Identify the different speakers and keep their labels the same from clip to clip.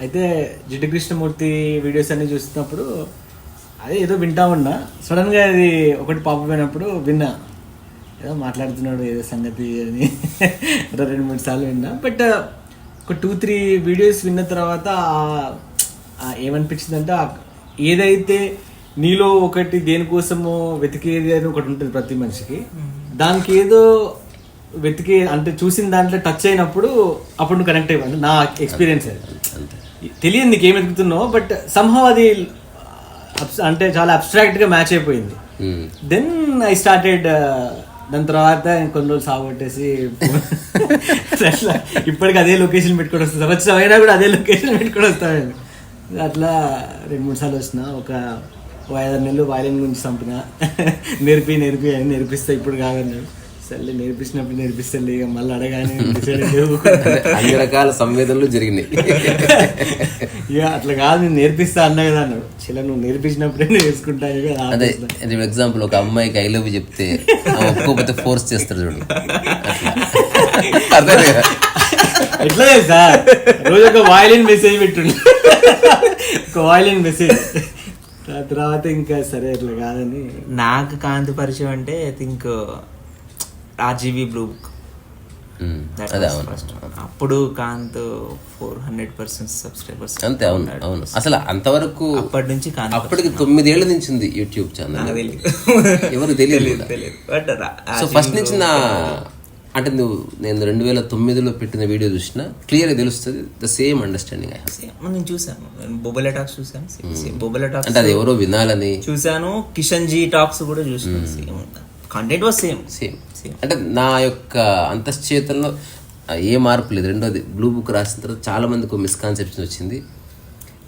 Speaker 1: అయితే జిడ్డు కృష్ణమూర్తి వీడియోస్ అన్ని చూస్తున్నప్పుడు అదే ఏదో వింటా ఉన్నా, సడన్గా అది ఒకటి పాప పోయినప్పుడు విన్నా, ఏదో మాట్లాడుతున్నాడు ఏదో సంగతి అని 2-3 సార్లు విన్నా. బట్ ఒక 2-3 వీడియోస్ విన్న తర్వాత ఏమనిపించింది అంటే, ఏదైతే నీలో ఒకటి దేనికోసమో వెతికేది అని ఒకటి ఉంటుంది ప్రతి మనిషికి, దానికి ఏదో వెతికే అంటే చూసిన దాంట్లో టచ్ అయినప్పుడు అప్పుడు నువ్వు కనెక్ట్ అయ్యాను. నా ఎక్స్పీరియన్స్ అది. తెలియదు నీకు ఏం వెతుకుతున్నావు, బట్ సమ్హౌ అది అంటే చాలా అబ్స్ట్రాక్ట్గా మ్యాచ్ అయిపోయింది. Then I started. దాని తర్వాత కొన్ని రోజులు సాగొట్టేసి అట్లా ఇప్పటికి అదే లొకేషన్ పెట్టుకొని వస్తాను. సంవత్సరం అయినా కూడా అదే లొకేషన్ పెట్టుకొని వస్తాను. అట్లా 2-3 సార్లు వచ్చిన. ఒక 5-6 నెలలు వాయిలిన్ గురించి చంపిన. నేర్పిస్తా ఇప్పుడు కాదన్నాడు. సర్లే నేర్పించినప్పుడు నేర్పిస్తాను, ఇక మళ్ళీ అడగానే
Speaker 2: అన్ని రకాల సంవేదనలు జరిగినాయి.
Speaker 1: ఇక అట్లా కాదు, నేను నేర్పిస్తా అన్నా కదా అన్నాడు. చిల్ల నువ్వు నేర్పించినప్పుడే నేర్చుకుంటాను.
Speaker 2: అదే ఎగ్జాంపుల్, ఒక అమ్మాయికి ఐ లవ్ చెప్తే ఒప్పుకోకపోతే ఫోర్స్ చేస్తాడు చూడు, అదే
Speaker 1: ఎట్లా సార్ రోజు ఒక వాయిలిన్ మెసేజ్ పెట్టుండే, ఒక వాయిలిన్ మెసేజ్. తర్వాత ఇంకా సరే అట్లా కాదని.
Speaker 3: నాకు కాంతి పరిచయం అంటే I think RGB blue book. అప్పుడు కాంత్ 400% సబ్స్క్రైబర్స్
Speaker 2: అంతే. అవును అవును, అసలు అంతవరకు
Speaker 3: అప్పటి నుంచి
Speaker 2: అప్పటికి 9 ఏళ్ల నుంచి ఉంది యూట్యూబ్ ఛానల్. ఎవరు తెలియదు. సో ఫస్ట్ నుంచి నా అంటే నేను 2009లో పెట్టిన వీడియో చూసినా క్లియర్గా తెలుస్తుంది. ద సేమ్ అండర్స్టాండింగ్
Speaker 3: నేను చూసాను. బొబెలా టాక్స్ చూసాను. బొబెలా టాక్స్
Speaker 2: అంటే అది ఎవరో వినాలని చూసాను.
Speaker 3: కిషన్ జీ టాక్స్ కూడా చూసాను. Content was same.
Speaker 2: అంటే నా యొక్క అంతశ్చేతనలో ఏ మార్పు లేదు. రెండోది, బ్లూ బుక్ రాసిన తర్వాత చాలా మందికి ఒక మిస్కాన్సెప్షన్ వచ్చింది.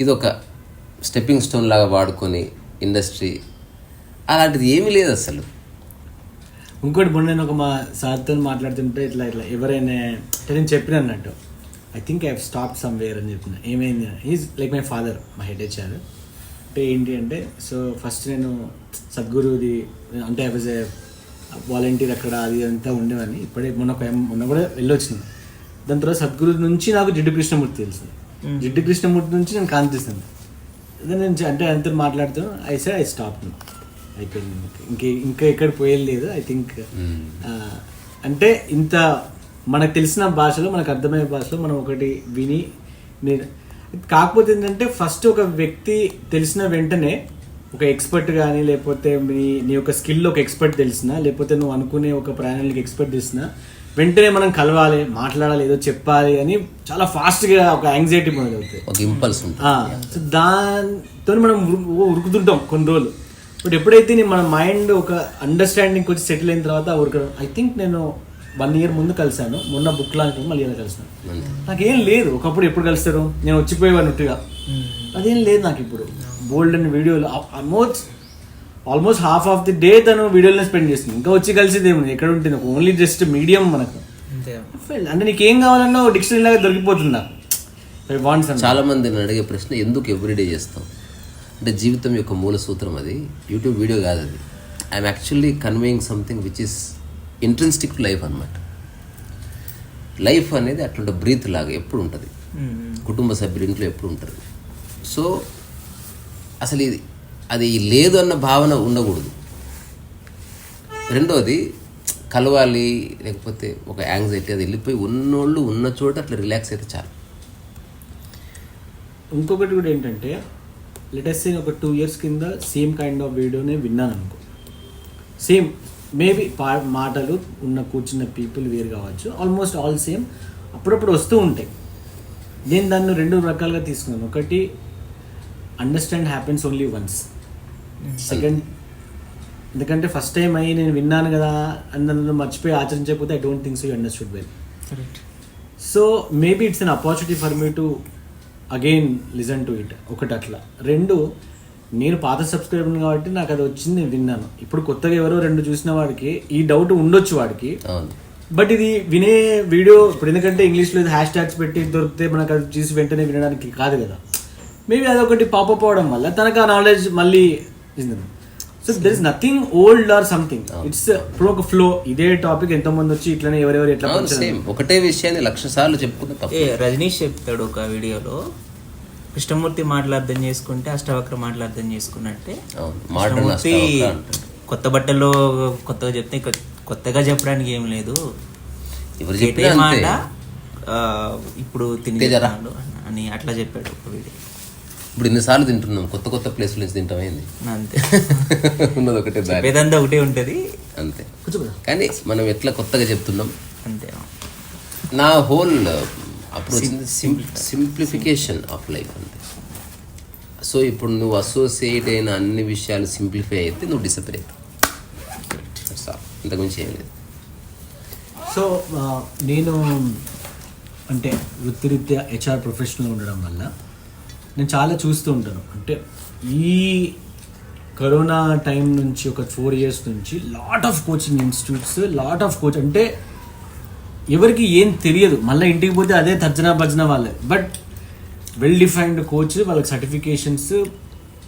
Speaker 2: ఇది ఒక స్టెప్పింగ్ స్టోన్ లాగా వాడుకొని ఇండస్ట్రీ, అలాంటిది ఏమీ లేదు అసలు.
Speaker 1: ఇంకోటి మొన్న నేను ఒక మా సార్తో మాట్లాడుతుంటే ఇట్లా ఎవరైనా నేను చెప్పిన అన్నట్టు, I think I have stop somewhere అని చెప్పిన. ఏమైంది, ఈజ్ లైక్ మై ఫాదర్, మా హెడ్ హెచ్ఆర్. అంటే ఏంటి అంటే, సో ఫస్ట్ నేను సద్గురుది అంటే ఐ వాజ్ ఏ వాలంటీర్ అక్కడ, అది అంతా ఉండేవని. ఇప్పుడే మొన్న కూడా వెళ్ళొచ్చింది. దాని తర్వాత సద్గురు నుంచి నాకు జిడ్డు కృష్ణమూర్తి తెలుసు. జిడ్డు కృష్ణమూర్తి నుంచి నేను కాంతిస్తాను. అదే నేను అంటే అంతా మాట్లాడుతాను. ఐ స్టాప్, అయిపోయింది. ఇంకా ఎక్కడ పోయేది లేదు. ఐ థింక్ అంటే ఇంత మనకు తెలిసిన భాషలో, మనకు అర్థమయ్యే భాషలో మనం ఒకటి విని కాకపోతే ఏంటంటే, ఫస్ట్ ఒక వ్యక్తి తెలిసిన వెంటనే ఒక ఎక్స్పర్ట్ కానీ, లేకపోతే నీ యొక్క స్కిల్లో ఒక ఎక్స్పర్ట్ తెలిసినా, లేకపోతే నువ్వు అనుకునే ఒక ప్రయాణానికి ఎక్స్పర్ట్ తెలిసినా, వెంటనే మనం కలవాలి, మాట్లాడాలి, ఏదో చెప్పాలి అని చాలా ఫాస్ట్గా ఒక యాంగ్జైటీ మొదలవుతుంది,
Speaker 2: ఒక ఇంపల్స్ ఉంటుంది.
Speaker 1: సో దాంతో మనం ఉరుకుతుంటాం కొన్ని రోజులు. బట్ ఎప్పుడైతే మన మైండ్ ఒక అండర్స్టాండింగ్ వచ్చి సెటిల్ అయిన తర్వాత ఉరకడం. ఐ థింక్ నేను 1 year ముందు కలిసాను. మొన్న బుక్ లాంచ్ మళ్ళీ ఇలా కలిసాను. నాకేం లేదు. ఒకప్పుడు ఎప్పుడు కలుస్తారు, నేను వచ్చిపోయేవాడిని ఉట్టిగా. అదేం లేదు నాకు ఇప్పుడు. బోల్డ్ అని వీడియోలు almost half of the day తను వీడియోలో స్పెండ్ చేస్తుంది. ఇంకా వచ్చి కలిసేది ఏముంది, ఎక్కడ ఉంటుంది, ఓన్లీ జస్ట్ మీడియం మనకు. అంటే నీకేం కావాలన్నా డిక్షనరీ లాగా దొరికిపోతుంది నాకు.
Speaker 2: చాలా మంది నేను అడిగే ప్రశ్న, ఎందుకు ఎవ్రీడే చేస్తాం అంటే, జీవితం యొక్క మూల సూత్రం అది. యూట్యూబ్ వీడియో కాదు అది. I'm actually conveying something which is intrinsic to life అనమాట. లైఫ్ అనేది అట్లా బ్రీత్ లాగా ఎప్పుడు ఉంటుంది, కుటుంబ సభ్యులు ఇంట్లో ఎప్పుడు ఉంటారు. సో అసలు అది లేదు అన్న భావన ఉండకూడదు. రెండోది, కలవాలి, లేకపోతే ఒక యాంగ్జైటీ అది వెళ్ళిపోయి ఉన్నోళ్ళు ఉన్న చోట అట్లా రిలాక్స్ అయితే చాలు.
Speaker 1: ఇంకొకటి కూడా ఏంటంటే, లెటెస్ట్ సే ఒక 2 years కింద సేమ్ కైండ్ ఆఫ్ వీడియోనే విన్నాను అనుకో, సేమ్ మేబీ మాటలు ఉన్న కూర్చున్న పీపుల్ వేరు కావచ్చు, ఆల్మోస్ట్ ఆల్ సేమ్, అప్పుడప్పుడు వస్తూ ఉంటాయి. నేను దాన్ని 2 రకాలుగా తీసుకున్నాను. ఒకటి, understand happens only once. Second, ఎందుకంటే ఫస్ట్ టైం అయ్యి నేను విన్నాను కదా అని నన్ను మర్చిపోయి ఆచరించకపోతే I don't think so you understood well. So maybe it's an opportunity for me to again listen to it. ఒకటి అట్లా. 2, నేను పాత సబ్స్క్రైబర్ కాబట్టి నాకు అది వచ్చింది, నేను విన్నాను. ఇప్పుడు కొత్తగా ఎవరో 2 చూసిన వాడికి ఈ డౌట్ ఉండొచ్చు వాడికి. బట్ ఇది వినే వీడియో ఇప్పుడు, ఎందుకంటే ఇంగ్లీష్లో హ్యాష్ ట్యాగ్స్ పెట్టి దొరికితే మనకు అది చూసి వెంటనే వినడానికి కాదు కదా. మేబీ అదొకటి పాపప్ అవడం వల్ల తనకు ఆ నాలెడ్జ్ మళ్ళీ. So there is nothing old or something. It's ఇప్పుడు ఒక ఫ్లో. ఇదే టాపిక్ ఎంతో మంది వచ్చి ఇట్లనే ఎవరెవరు ఎట్లా
Speaker 2: సేమ్ ఒకటే విషయాన్ని 1,00,000 సార్లు చెప్పుకున్న తప్పు.
Speaker 3: రజనీష్ చెప్తాడు ఒక వీడియోలో, కృష్ణమూర్తి మాటలు అర్థం చేసుకుంటే అష్టవక్ర మాటలు అర్థం చేసుకున్నట్టే. కృష్ణమూర్తి కొత్త బట్టల్లో కొత్తగా చెప్తే కొత్తగా చెప్పడానికి ఏం లేదు,
Speaker 2: ఎవరు
Speaker 3: ఇదే
Speaker 2: చెప్పినా
Speaker 3: మాట
Speaker 2: అంతే.
Speaker 3: ఇప్పుడు తినేదాడు అని అట్లా చెప్పాడు ఒక వీడియో.
Speaker 2: ఇప్పుడు ఇన్నిసార్లు తింటున్నాం, కొత్త కొత్త ప్లేస్ల నుంచి తింటామైంది.
Speaker 3: అంతే
Speaker 2: ఉన్నది ఒకటే దారి,
Speaker 3: వేదంతా ఒకటే ఉంటది
Speaker 2: అంతే. కానీ మనం ఎట్లా కొత్తగా చెప్తున్నాం
Speaker 3: అంతే.
Speaker 2: నా whole approach simplification of life అంతే. సో ఇప్పుడు నువ్వు అసోసియేట్ అయిన అన్ని విషయాలు సింప్లిఫై అయితే నువ్వు డిసప్పిర్ అవుతావు. ఇంతకుమించి ఏం లేదు.
Speaker 1: సో నేను అంటే వృత్తిరీత్యా HR ప్రొఫెషనల్ ఉండడం వల్ల నేను చాలా చూస్తూ ఉంటాను. అంటే ఈ కరోనా టైం నుంచి ఒక 4 years నుంచి lot of coaching institutes, lot of coach అంటే ఎవరికి ఏం తెలియదు, మళ్ళీ ఇంటికి పోతే అదే తర్జనా భజన వాళ్ళే. బట్ వెల్ డిఫైన్డ్ కోచ్, వాళ్ళకి సర్టిఫికేషన్స్,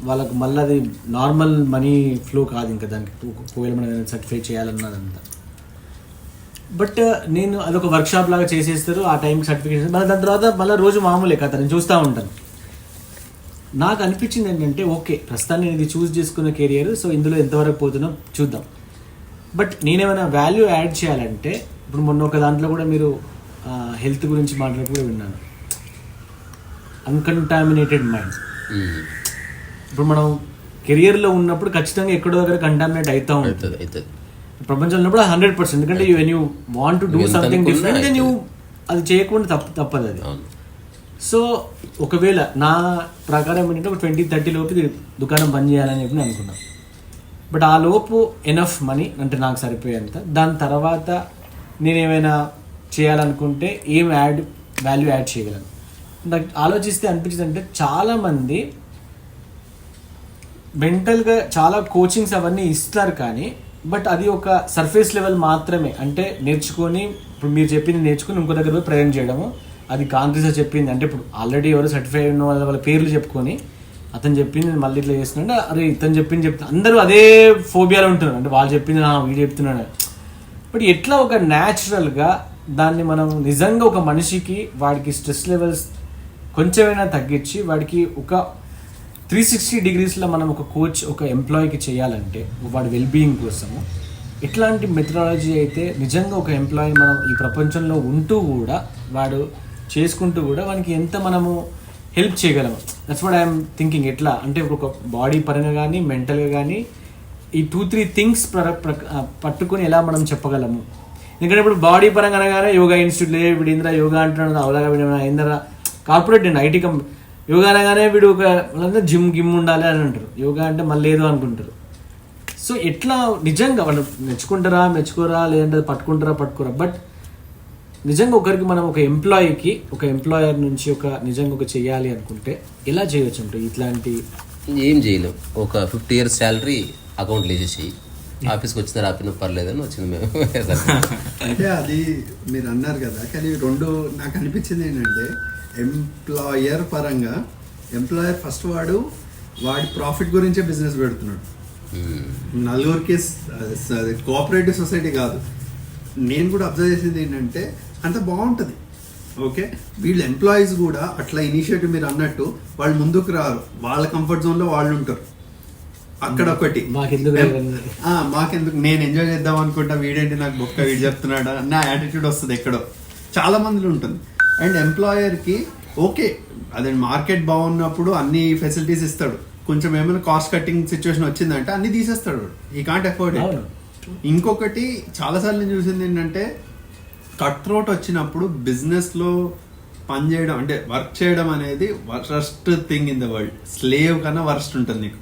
Speaker 1: వాళ్ళకు మళ్ళీ అది నార్మల్ మనీ ఫ్లో కాదు ఇంకా దానికి ఒకవేళ మనం సర్టిఫై చేయాలన్నదంతా. బట్ నేను అదొక వర్క్షాప్ లాగా చేసేస్తారు, ఆ టైంకి సర్టిఫికేషన్, మళ్ళీ దాని తర్వాత మళ్ళీ రోజు మామూలే కథ నేను చూస్తూ ఉంటాను. నాకు అనిపించింది ఏంటంటే ఓకే ప్రస్తుతాన్ని నేను ఇది చూస్ చేసుకున్న కెరియర్, సో ఇందులో ఎంతవరకు పోతున్నా చూద్దాం. బట్ నేనేమైనా వాల్యూ యాడ్ చేయాలంటే ఇప్పుడు మొన్న ఒక దాంట్లో కూడా మీరు హెల్త్ గురించి మాట్లాడుతూ కూడా విన్నాను, అన్కంటామినేటెడ్ మైండ్. ఇప్పుడు మనం కెరియర్లో ఉన్నప్పుడు ఖచ్చితంగా ఎక్కడో దగ్గర కంటామినేట్ అవుతూ ఉంటుంది ప్రపంచంలో ఉన్నప్పుడు 100%. ఎందుకంటే when you want to do something different then you అది చేయకుండా తప్పదు అది. సో ఒకవేళ నా ప్రకారం ఏంటంటే ఒక 20-30 లోపు దుకాణం బంద్ చేయాలని చెప్పి నేను అనుకున్నాను. బట్ ఆ లోపు ఎనఫ్ మనీ అంటే నాకు సరిపోయేంత, దాని తర్వాత నేనేమైనా చేయాలనుకుంటే ఏం వాల్యూ యాడ్ చేయగలను నాకు ఆలోచిస్తే అనిపించింది. అంటే చాలామంది మెంటల్గా చాలా కోచింగ్స్ అవన్నీ ఇస్తారు కానీ బట్ అది ఒక సర్ఫేస్ లెవెల్ మాత్రమే. అంటే నేర్చుకొని ఇప్పుడు మీరు చెప్పింది నేర్చుకుని ఇంకో దగ్గర పోయి ప్రజెంట్ చేయడము, అది కాంగ్రెస్ చెప్పింది అంటే ఇప్పుడు ఆల్రెడీ ఎవరు సర్టిఫై ఉన్న వాళ్ళ పేర్లు చెప్పుకొని అతను చెప్పింది మళ్ళీ ఇట్లా చేస్తున్నాడు, అరే ఇతను చెప్పింది అందరూ అదే ఫోబియాలో ఉంటున్నారు. అంటే వాళ్ళు చెప్పింది వీడు చెప్తున్నాడు. బట్ ఎట్లా ఒక న్యాచురల్గా దాన్ని మనం నిజంగా ఒక మనిషికి వాడికి స్ట్రెస్ లెవెల్స్ కొంచెమైనా తగ్గించి వాడికి ఒక 360 degreesలో మనం ఒక కోచ్ ఒక ఎంప్లాయీకి చేయాలంటే వాడి వెల్బీయింగ్ కోసము ఎట్లాంటి మెథడాలజీ అయితే నిజంగా ఒక ఎంప్లాయీ మనం ఈ ప్రపంచంలో ఉంటూ కూడా వాడు చేసుకుంటూ కూడా వానికి ఎంత మనము హెల్ప్ చేయగలము. That's what I'm thinking. ఎట్లా అంటే ఇప్పుడు ఒక బాడీ పరంగా కానీ మెంటల్గా కానీ ఈ 2-3 థింగ్స్ పట్టుకొని ఎలా మనం చెప్పగలము. ఎందుకంటే ఇప్పుడు బాడీ పరంగా అనగానే యోగా ఇన్స్టిట్యూట్ లేదు, ఇప్పుడు ఇంద్ర యోగా అంటున్నాడు, అవలాగా ఇంద్ర కార్పొరేట్ నేను ఐటీ కంపెనీ యోగా అనగానే వీడు ఒక జిమ్ ఉండాలి అని అంటారు, యోగా అంటే మళ్ళీ ఏదో అనుకుంటారు. సో ఎట్లా నిజంగా వాళ్ళు మెచ్చుకోరా లేదంటే పట్టుకోరా. బట్ నిజంగా ఒకరికి మనం ఒక ఎంప్లాయీకి ఒక ఎంప్లాయర్ నుంచి ఒక నిజంగా ఒక చేయాలి అనుకుంటే ఎలా చేయవచ్చు అంటే ఇట్లాంటి
Speaker 2: ఏం చేయలేం. ఒక 50 years శాలరీ అకౌంట్లో వేసేసి ఆఫీస్కి వచ్చిన రాపిన పర్లేదని వచ్చింది మేము.
Speaker 4: అంటే అది మీరు అన్నారు కదా, కానీ రెండు నాకు అనిపించింది ఏంటంటే ఎంప్లాయర్ పరంగా ఎంప్లాయర్ ఫస్ట్ వాడి ప్రాఫిట్ గురించే బిజినెస్ పెడుతున్నాడు. నలుగురికి కోఆపరేటివ్ సొసైటీ కాదు. నేను కూడా అబ్జర్వ్ చేసింది ఏంటంటే అంత బాగుంటుంది. ఓకే వీళ్ళు ఎంప్లాయీస్ కూడా అట్లా ఇనిషియేటివ్ మీరు అన్నట్టు వాళ్ళు ముందుకు రారు, వాళ్ళ కంఫర్ట్ జోన్లో వాళ్ళు ఉంటారు. అక్కడ ఒకటి మాకెందుకు నేను ఎంజాయ్ చేద్దాం అనుకుంటా, వీడేంటి నాకు బొక్క వీడు చెప్తున్నాడా నా యాటిట్యూడ్ వస్తుంది ఎక్కడో చాలా మందిలో ఉంటుంది. అండ్ ఎంప్లాయర్కి ఓకే అదే మార్కెట్ బాగున్నప్పుడు అన్ని ఫెసిలిటీస్ ఇస్తాడు, కొంచెం ఏమైనా కాస్ట్ కట్టింగ్ సిచ్యువేషన్ వచ్చిందంటే అన్ని తీసేస్తాడు, ఈ కాంట్ అఫోర్డ్ ఇట్. ఇంకొకటి చాలాసార్లు నేను చూసింది ఏంటంటే కట్ థ్రోట్ వచ్చినప్పుడు బిజినెస్లో పని చేయడం అంటే వర్క్ చేయడం అనేది worst thing in the world. Slave కన్నా వర్స్ట్ ఉంటుంది నీకు.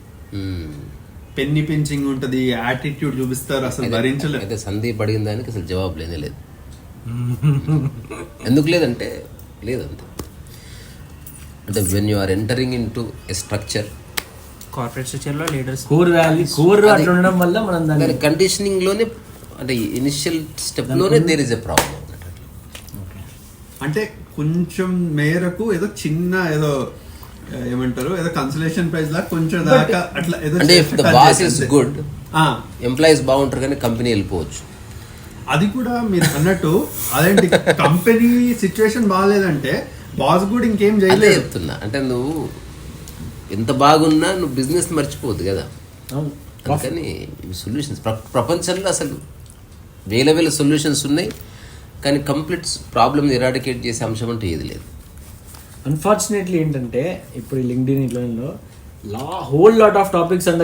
Speaker 4: పెన్ని పెంచింగ్ ఉంటుంది, యాటిట్యూడ్ చూపిస్తారు, అసలు భరించలేదు.
Speaker 2: అయితే సందీప్ అడిగిన దానికి అసలు జవాబు లేనే లేదు. ఎందుకు లేదంటే లేదంతే. అంటే when you are entering into a structure,
Speaker 3: corporate స్ట్రక్చర్లో లీడర్స్
Speaker 1: కోర్ అట్లా ఉండడం వల్ల మనం
Speaker 2: దాని కండిషనింగ్లోనే అంటే ఇనిషియల్ స్టెప్లోనే దేర్ ఇస్ ఎ ప్రాబ్లం.
Speaker 4: అంటే కొంచెం మేరకు ఏదో చిన్న ఏదో ఏమంటారు ఏదో కన్సలేషన్ ప్రైజ్ లా కొంచెం దాకా అట్లా ఏదో
Speaker 2: అంటే if the boss is good
Speaker 4: ఆ,
Speaker 2: ఎంప్లాయీస్ బాగుంటారు కానీ కంపెనీ వెళ్ళిపోవచ్చు.
Speaker 4: అది కూడా మీరు అన్నట్టు అదేంటి కంపెనీ సిచ్యువేషన్ బాగాలేదంటే బాస్ కూడా ఇంకేం
Speaker 2: అదే
Speaker 4: చేయలేదు.
Speaker 2: చెప్తున్నా. అంటే నువ్వు ఎంత బాగున్నా నువ్వు బిజినెస్ మర్చిపోవద్దు కదా. అందుకని ఇవి సొల్యూషన్స్ ప్రపంచంలో అసలు వేల సొల్యూషన్స్ ఉన్నాయి, కానీ కంప్లీట్ ప్రాబ్లమ్ ఎరాడికేట్ చేసే అంశం అంటే ఏది లేదు.
Speaker 1: అన్ఫార్చునేట్లీ ఏంటంటే ఇప్పుడు ఈ లింక్డ్ఇన్ ఇట్లలో whole lot of topics and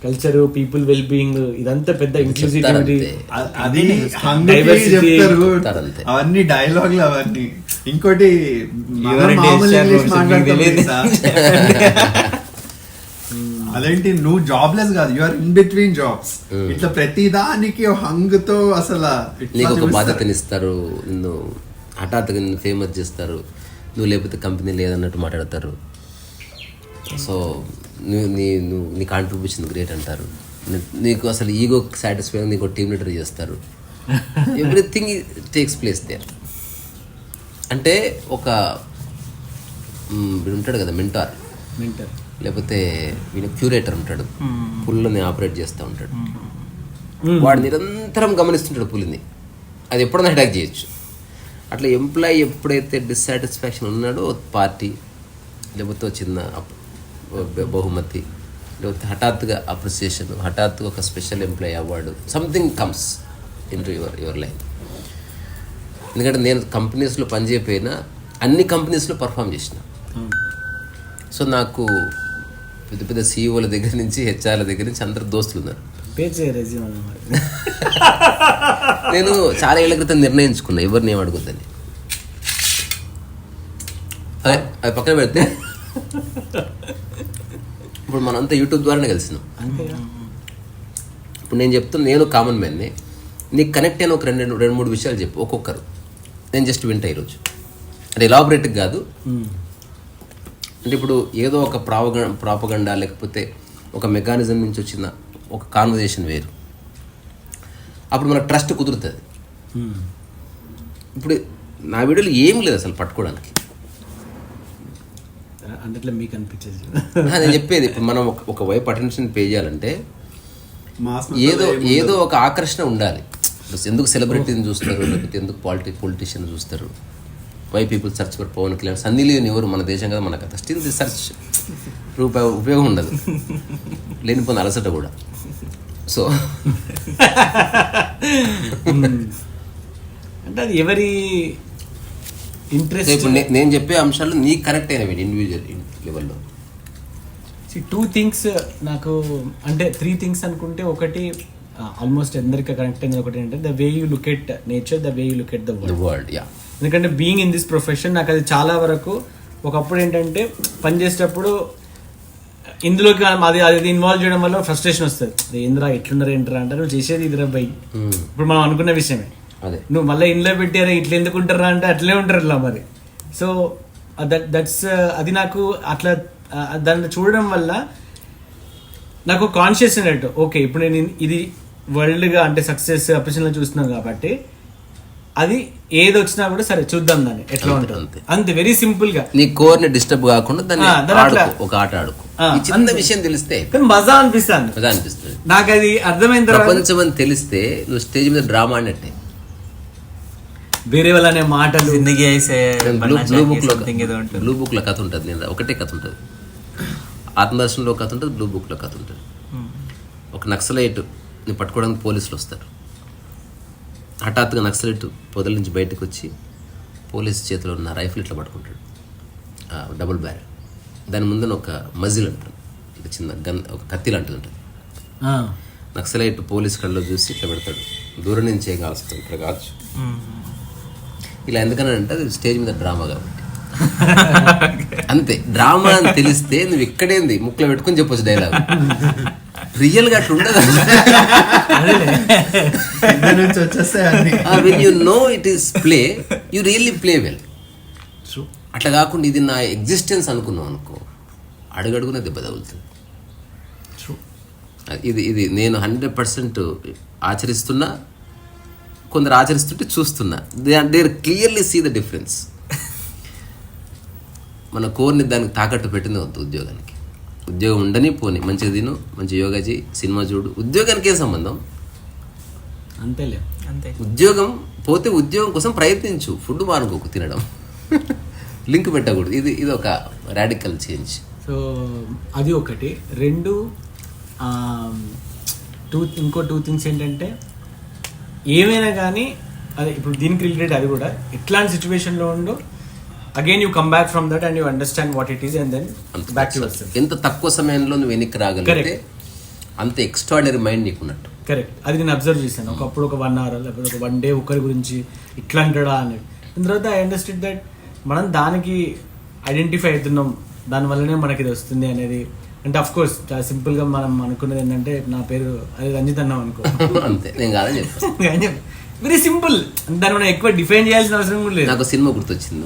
Speaker 1: culture people well being ఇదంతా పెద్ద ఇంక్లూసివిటీ
Speaker 4: అది
Speaker 1: Diversity
Speaker 4: చెప్తారు
Speaker 2: చెప్తారంతే.
Speaker 4: అవన్నీ డైలాగులు అవన్నీ. ఇంకోటి మనం
Speaker 3: ఎవరంటే
Speaker 4: మామూలు
Speaker 3: HR
Speaker 4: ఇంగ్లీష్
Speaker 3: roles
Speaker 4: మాట్లాడతాం
Speaker 3: మీకు
Speaker 4: తెలుసా? అదేంటి నువ్వు జాబ్లెస్ కాదు, you are in between jobs. ఇట్లా ప్రతి దానికి హంగ్ తో అసలు ఇట్లా
Speaker 2: నీకు ఒక
Speaker 4: చూపిస్తారు.
Speaker 2: బాధ్యతనిస్తారు, నిన్ను హఠాత్తుగా నిన్ను ఫేమస్ చేస్తారు, నువ్వు లేకపోతే కంపెనీ లేదన్నట్టు మాట్లాడతారు. సో నీ కాంట్రిబ్యూషన్ గ్రేట్ అంటారు, నీకు అసలు ఈగో సాటిస్ఫై నీకు టీమ్ లీడర్ చేస్తారు. Everything takes place there. అంటే ఒక వీడు ఉంటాడు కదా మెంటార్, లేకపోతే వీడు క్యూరేటర్ ఉంటాడు, పుల్లని ఆపరేట్ చేస్తూ ఉంటాడు. వాడు నిరంతరం గమనిస్తుంటాడు పులిని, అది ఎప్పుడైనా అటాక్ చేయొచ్చు. అట్లా ఎంప్లాయీ ఎప్పుడైతే డిస్సాటిస్ఫాక్షన్ ఉన్నాడో పార్టీ, లేకపోతే చిన్న బహుమతి, లేకపోతే హఠాత్తుగా అప్రిసియేషన్, హఠాత్తుగా ఒక special employee award, something comes in to your life. ఎందుకంటే నేను కంపెనీస్లో పనిచేయకపోయినా అన్ని కంపెనీస్లో పర్ఫామ్ చేసిన. సో నాకు పెద్ద పెద్ద సీఈఓల దగ్గర నుంచి హెచ్ఆర్ల దగ్గర నుంచి అందరు దోస్తులు ఉన్నారు. నేను చాలా ఏళ్ల క్రితం నిర్ణయించుకున్నా ఎవరిని ఏం అడుగుద్దని. అదే అది పక్కన పెడితే ఇప్పుడు మనంతా యూట్యూబ్ ద్వారానే కలిసినాం. ఇప్పుడు నేను చెప్తున్నా, నేను కామన్ మ్యాన్ని, నీకు కనెక్ట్ అయిన ఒక రెండు మూడు విషయాలు చెప్పు ఒక్కొక్కరు. నేను జస్ట్ వింటా ఈరోజు, అంటే ఎలాబరేట్గా కాదు. అంటే ఇప్పుడు ఏదో ఒక ప్రాపగండా లేకపోతే ఒక మెకానిజం నుంచి వచ్చిన ఒక కాన్వర్జేషన్ వేరు, అప్పుడు మనకు ట్రస్ట్ కుదురుతుంది. ఇప్పుడు నా వీడియోలో ఏం లేదు అసలు పట్టుకోవడానికి.
Speaker 1: అంటే మీకు అనిపించేది
Speaker 2: నేను చెప్పేది, ఇప్పుడు మనం ఒక వైపు అటెన్షన్ పే చేయాలంటే
Speaker 4: మాస్
Speaker 2: ఏదో ఒక ఆకర్షణ ఉండాలి. ఎందుకు సెలబ్రిటీని చూస్తారు, లేకపోతే ఎందుకు పొలిటీషియన్ చూస్తారు, why people search for Pawan Kalyan, Sunny Leone ఎవరు, మన దేశం కదా, మన కథ. స్టిల్ ది సర్చ్ ఉపయోగం ఉండదు, లేనిపోయిన అలసట కూడా. సో
Speaker 1: అంటే అది ఎవరి ఇంట్రెస్ట్.
Speaker 2: ఇప్పుడు నేను చెప్పే అంశాలు నీకు కనెక్ట్ అయినవి ఇండివిజువల్ లెవెల్లో.
Speaker 1: టూ థింగ్స్ నాకు, అంటే 3 things అనుకుంటే, ఒకటి ఆల్మోస్ట్ అందరికీ కనెక్ట్ అయింది. ఒకటి ఏంటంటే the way you look at nature, the way you look at the world. ఎందుకంటే బీయింగ్ ఇన్ దిస్ ప్రొఫెషన్ నాకు అది చాలా వరకు ఒకప్పుడు ఏంటంటే పనిచేసేటప్పుడు ఇందులోకి అది ఇన్వాల్వ్ చేయడం వల్ల ఫ్రస్ట్రేషన్ వస్తుంది. ఏంద్రా ఎట్లున్నారు ఏంట్రా అంటే, నువ్వు చేసేది ఇదిరా బై, ఇప్పుడు మనం అనుకున్న విషయమే. నువ్వు మళ్ళీ ఇంట్లో పెట్టారా ఇట్లా ఎందుకు ఉంటారా అంటే అట్లే ఉంటారు ఇట్లా మరి. సో దట్స్ అది నాకు అట్లా దాన్ని చూడడం వల్ల నాకు కాన్షియస్ అయినట్టు, ఓకే ఇప్పుడు నేను ఇది వరల్డ్గా అంటే సక్సెస్ అప్రిషన్లో చూస్తున్నాను కాబట్టి అది ఏది వచ్చినా కూడా సరే చూద్దాం దాన్ని ఎట్లా ఉంటుంది అంతే. వెరీ సింపుల్ గా
Speaker 2: నీ కోర్ ని డిస్టర్బ్ కాకుండా దాన్ని ఒక ఆట ఆడుకో. చిన్న విషయం తెలిస్తే
Speaker 1: మజా అనిపిస్తుంది నాకు. అది అర్థమైన తర్వాత
Speaker 2: ప్రపంచం అని తెలిస్తే నువ్వు స్టేజ్ మీద డ్రామా ఆడినట్టే.
Speaker 1: వేరే వాళ్ళనే మాటలు
Speaker 2: బ్లూ బుక్ లో కథ ఉంటుంది, నేను ఒకటే కథ ఉంటుంది. ఆత్మదర్శనంలో కథ ఉంటుంది, బ్లూ బుక్ లో కథ ఉంటుంది. ఒక నక్సలైట్ ని పట్టుకోవడానికి పోలీసులు వస్తారు. హఠాత్తుగా నక్సలైట్ పొదల నుంచి బయటకు వచ్చి పోలీసు చేతిలో ఉన్న రైఫిల్ ఇట్లా పట్టుకుంటాడు, డబుల్ బ్యారెల్. దాని ముందు ఒక మజిల్ అంటాడు, ఇక చిన్న గన్, ఒక కత్తి లాంటిది ఉంటుంది. నక్సలైట్ పోలీస్ కళ్ళలో చూసి ఇట్లా పెడతాడు, దూరం నుంచి ఏం కాల్చుతాడు, ఇక్కడ కాల్చు. ఇలా ఎందుకనంటే అది స్టేజ్ మీద డ్రామా కాబట్టి అంతే. డ్రామా అని తెలిస్తే నువ్వు ఇక్కడేంది ముక్కలు పెట్టుకుని చెప్పొచ్చు డైలాగ్. రియల్ గా అట్లా ఉండదు. When you know it is play, you really play well. అట్లా కాకుండా ఇది నా ఎగ్జిస్టెన్స్ అనుకున్నావు అనుకో, అడుగడుగున దెబ్బ తగులుతుంది. ఇది నేను 100% ఆచరిస్తున్నా, కొందరు ఆచరిస్తుంటే చూస్తున్నా. They clearly see the difference. మన కోర్ని దానికి తాకట్టు పెట్టింది వద్దు ఉద్యోగానికి. ఉద్యోగం ఉండని పోని, మంచిగా తిను, మంచి యోగా చేయి, సినిమా చూడు, ఉద్యోగానికి ఏం సంబంధం?
Speaker 1: అంతేలే.
Speaker 3: అంతే.
Speaker 2: ఉద్యోగం పోతే ఉద్యోగం కోసం ప్రయత్నించు, ఫుడ్ మానుకోకు తినడం. లింక్ పెట్టకూడదు. ఇది ఒక రాడికల్ చేంజ్.
Speaker 1: సో అది ఒకటి. రెండు ఇంకో టూ థింగ్స్ ఏంటంటే, ఏమైనా కానీ అదే ఇప్పుడు దీనికి రిలేటెడ్, అది కూడా ఎట్లాంటి సిచ్యువేషన్లో ఉందో again you come back from that and you understand what it is and then back to yourself.
Speaker 2: ఎంత తక్కువ సమయంలో నువ్వు వెనక్కి రాగలిగితే అంత ఎక్స్ట్రాడినరీ మైండ్ నీకున్నట్టు.
Speaker 1: కరెక్ట్. అది నేను అబ్జర్వ్ చేశాను. ఒకప్పుడు ఒక 1 hour లేకపోతే ఒక 1 day ఒకరి గురించి ఇట్లా అంటాడా అని. దాని తర్వాత ఐ అండర్స్టాండ్ దట్ మనం దానికి ఐడెంటిఫై అవుతున్నాం, దానివల్లనే మనకి ఇది వస్తుంది అనేది. అంటే అఫ్ కోర్స్ చాలా సింపుల్గా మనం అనుకున్నది ఏంటంటే, నా పేరు అది రంజిత్ అన్నాం అనుకో,
Speaker 2: అంతే. నేను కాదని చెప్తాను.
Speaker 1: Very simple. దాన్ని మనం ఎక్కువ డిఫైన్ చేయాల్సిన అవసరం కూడా లేదు.
Speaker 2: నాకు సినిమా గుర్తొచ్చింది.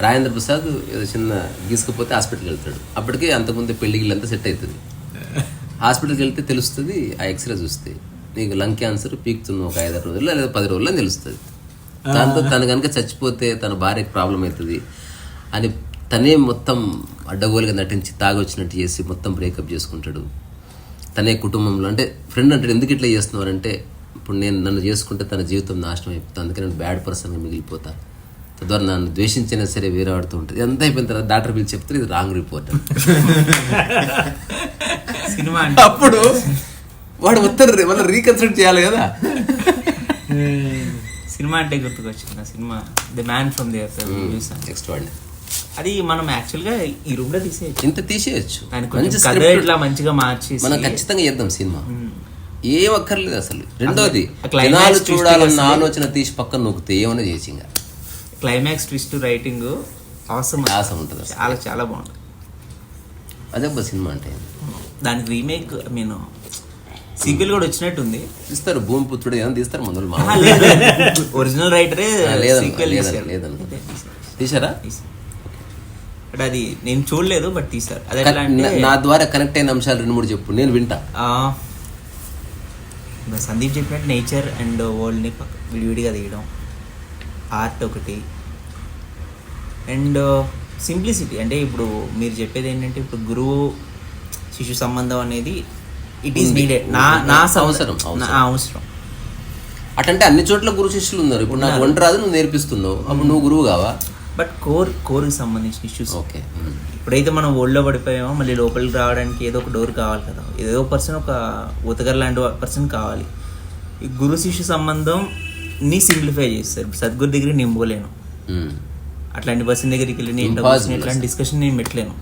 Speaker 2: రాజేంద్ర ప్రసాద్ ఏదో చిన్న గీసుకపోతే హాస్పిటల్కి వెళ్తాడు. అప్పటికే అంతకుముందు పెళ్లికి అంతా సెట్ అవుతుంది. హాస్పిటల్కి వెళ్తే తెలుస్తుంది, ఆ ఎక్స్రే చూస్తే నీకు లంగ్ క్యాన్సర్ పీకుతున్నావు ఒక 5-6 రోజుల్లో లేదా 10 రోజుల్లో తెలుస్తుంది. దాంతో తను కనుక చచ్చిపోతే తన భార్యకి ప్రాబ్లం అవుతుంది అని తనే మొత్తం అడ్డగోలుగా నటించి తాగొచ్చినట్టు చేసి మొత్తం బ్రేకప్ చేసుకుంటాడు. తనే కుటుంబంలో అంటే ఫ్రెండ్ అంటాడు, ఎందుకు ఇట్లా చేస్తున్నారంటే, ఇప్పుడు నన్ను చేసుకుంటే తన జీవితం నాశనం అయిపోతుంది, అందుకే నేను బ్యాడ్ పర్సన్గా మిగిలిపోతాను, తద్వారా నన్ను ద్వేషించినా సరే వేరే వాడుతూ ఉంటుంది. ఇదంతా అయిపోయిన తర్వాత డాక్టర్ పిలిచి చెప్తారు ఇది రాంగ్ రిపోర్ట్.
Speaker 3: సినిమా
Speaker 2: అప్పుడు వాడు మొత్తం మళ్ళీ రీకన్స్ట్రక్ట్ చేయాలి కదా.
Speaker 3: సినిమా అంటే గుర్తుకొచ్చింది నా cinema the man from the earth.
Speaker 2: Next వాడిని
Speaker 3: అది మనం యాక్చువల్గా ఈ రూమ్ లో తీసేయచ్చు,
Speaker 2: ఇంత తీసేయచ్చు.
Speaker 3: కథ ఇట్లా మంచిగా మార్చి
Speaker 2: మనం ఖచ్చితంగా చేద్దాం సినిమా. ఏం అక్కర్లేదు అసలు. రెండోది
Speaker 3: climax
Speaker 2: జనాలు
Speaker 3: twist
Speaker 2: చూడాలన్న ఆలోచన తీసి పక్కన నొక్కితే ఏమైనా చేసి ఇంకా
Speaker 3: క్లైమాక్స్ ట్విస్ట్ రైటింగ్ అవసరం
Speaker 2: ఉంటుంది.
Speaker 3: చాలా చాలా బాగుంటుంది.
Speaker 2: అదే సినిమా అంటే.
Speaker 3: దానికి రీమేక్ నేను సీక్వెల్ కూడా వచ్చినట్టుంది.
Speaker 2: తీస్తారు భూమిపుత్రుడు ఏమైనా తీస్తారు ముందు.
Speaker 3: ఒరిజినల్ రైటరే సీక్వెల్
Speaker 2: తీసారా?
Speaker 3: బట్ అది నేను చూడలేదు, బట్ తీసారు. అది ఎట్లా అంటే
Speaker 2: నా ద్వారా కనెక్ట్ అయిన అంశాలు 2-3 చెప్పు, నేను వింటా.
Speaker 3: సందీప్ చెప్పినట్టు నేచర్ అండ్ వరల్డ్ని విడివిడిగా తీయడం, ఆర్ట్ ఒకటి, అండ్ సింప్లిసిటీ. అంటే ఇప్పుడు మీరు చెప్పేది ఏంటంటే, ఇప్పుడు గురువు శిశు సంబంధం అనేది ఇట్ ఈస్ నీడెడ్. నా అవసరం
Speaker 2: అటంటే అన్ని చోట్ల గురు శిష్యులు ఉన్నారు. ఇప్పుడు నాకు వంట రాదు, నువ్వు నేర్పిస్తున్నావు, అప్పుడు నువ్వు గురువు కావా?
Speaker 3: బట్ కోర్కి సంబంధించిన ఇష్యూస్.
Speaker 2: ఓకే.
Speaker 3: ఇప్పుడైతే మనం ఒళ్ళో పడిపోయామో మళ్ళీ లోపలికి రావడానికి ఏదో ఒక డోర్ కావాలి కదా, ఏదో పర్సన్, ఒక ఉతగర్ లాంటి పర్సన్ కావాలి. ఈ గురు శిష్యు సంబంధం ని సింప్లిఫై చేస్తారు. సద్గురు దగ్గర నేను పోలేను, అట్లాంటి పర్సన్ దగ్గరికి వెళ్ళి నేను ఇట్లాంటి డిస్కషన్ నేను పెట్టలేను.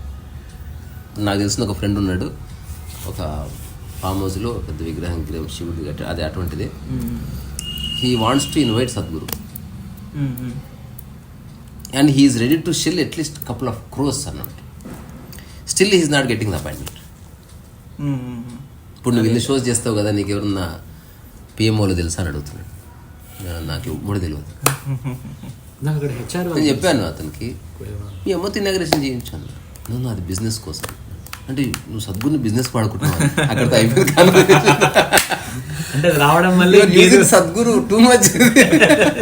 Speaker 2: నాకు తెలిసిన ఒక ఫ్రెండ్ ఉన్నాడు, ఒక ఫామ్ హౌస్లో పెద్ద విగ్రహం శివుడి గట్టి అది అటువంటిది. He wants to invite Sadhguru and he is ready to shell at least couple of crores అన్నట్టు. Still he is not getting the appointment. ఇప్పుడు నువ్వు ఇన్ని షోస్ చేస్తావు కదా, నీకు ఎవరన్నా పిఎంఓలో తెలుసా అని అడుగుతున్నాడు. నాకు ఇప్పుడు తెలియదు. నేను చెప్పాను అతనికి, మీ అమ్మతో ఇనాగ్రేషన్ చేయించాను. నన్ను అది బిజినెస్ కోసం అంటే, నువ్వు సద్గురుని బిజినెస్ వాడుకుంటున్నావు అక్కడితో అయిపోయింది.
Speaker 1: అంటే రావడం వల్ల
Speaker 2: సద్గురు టూ మచ్.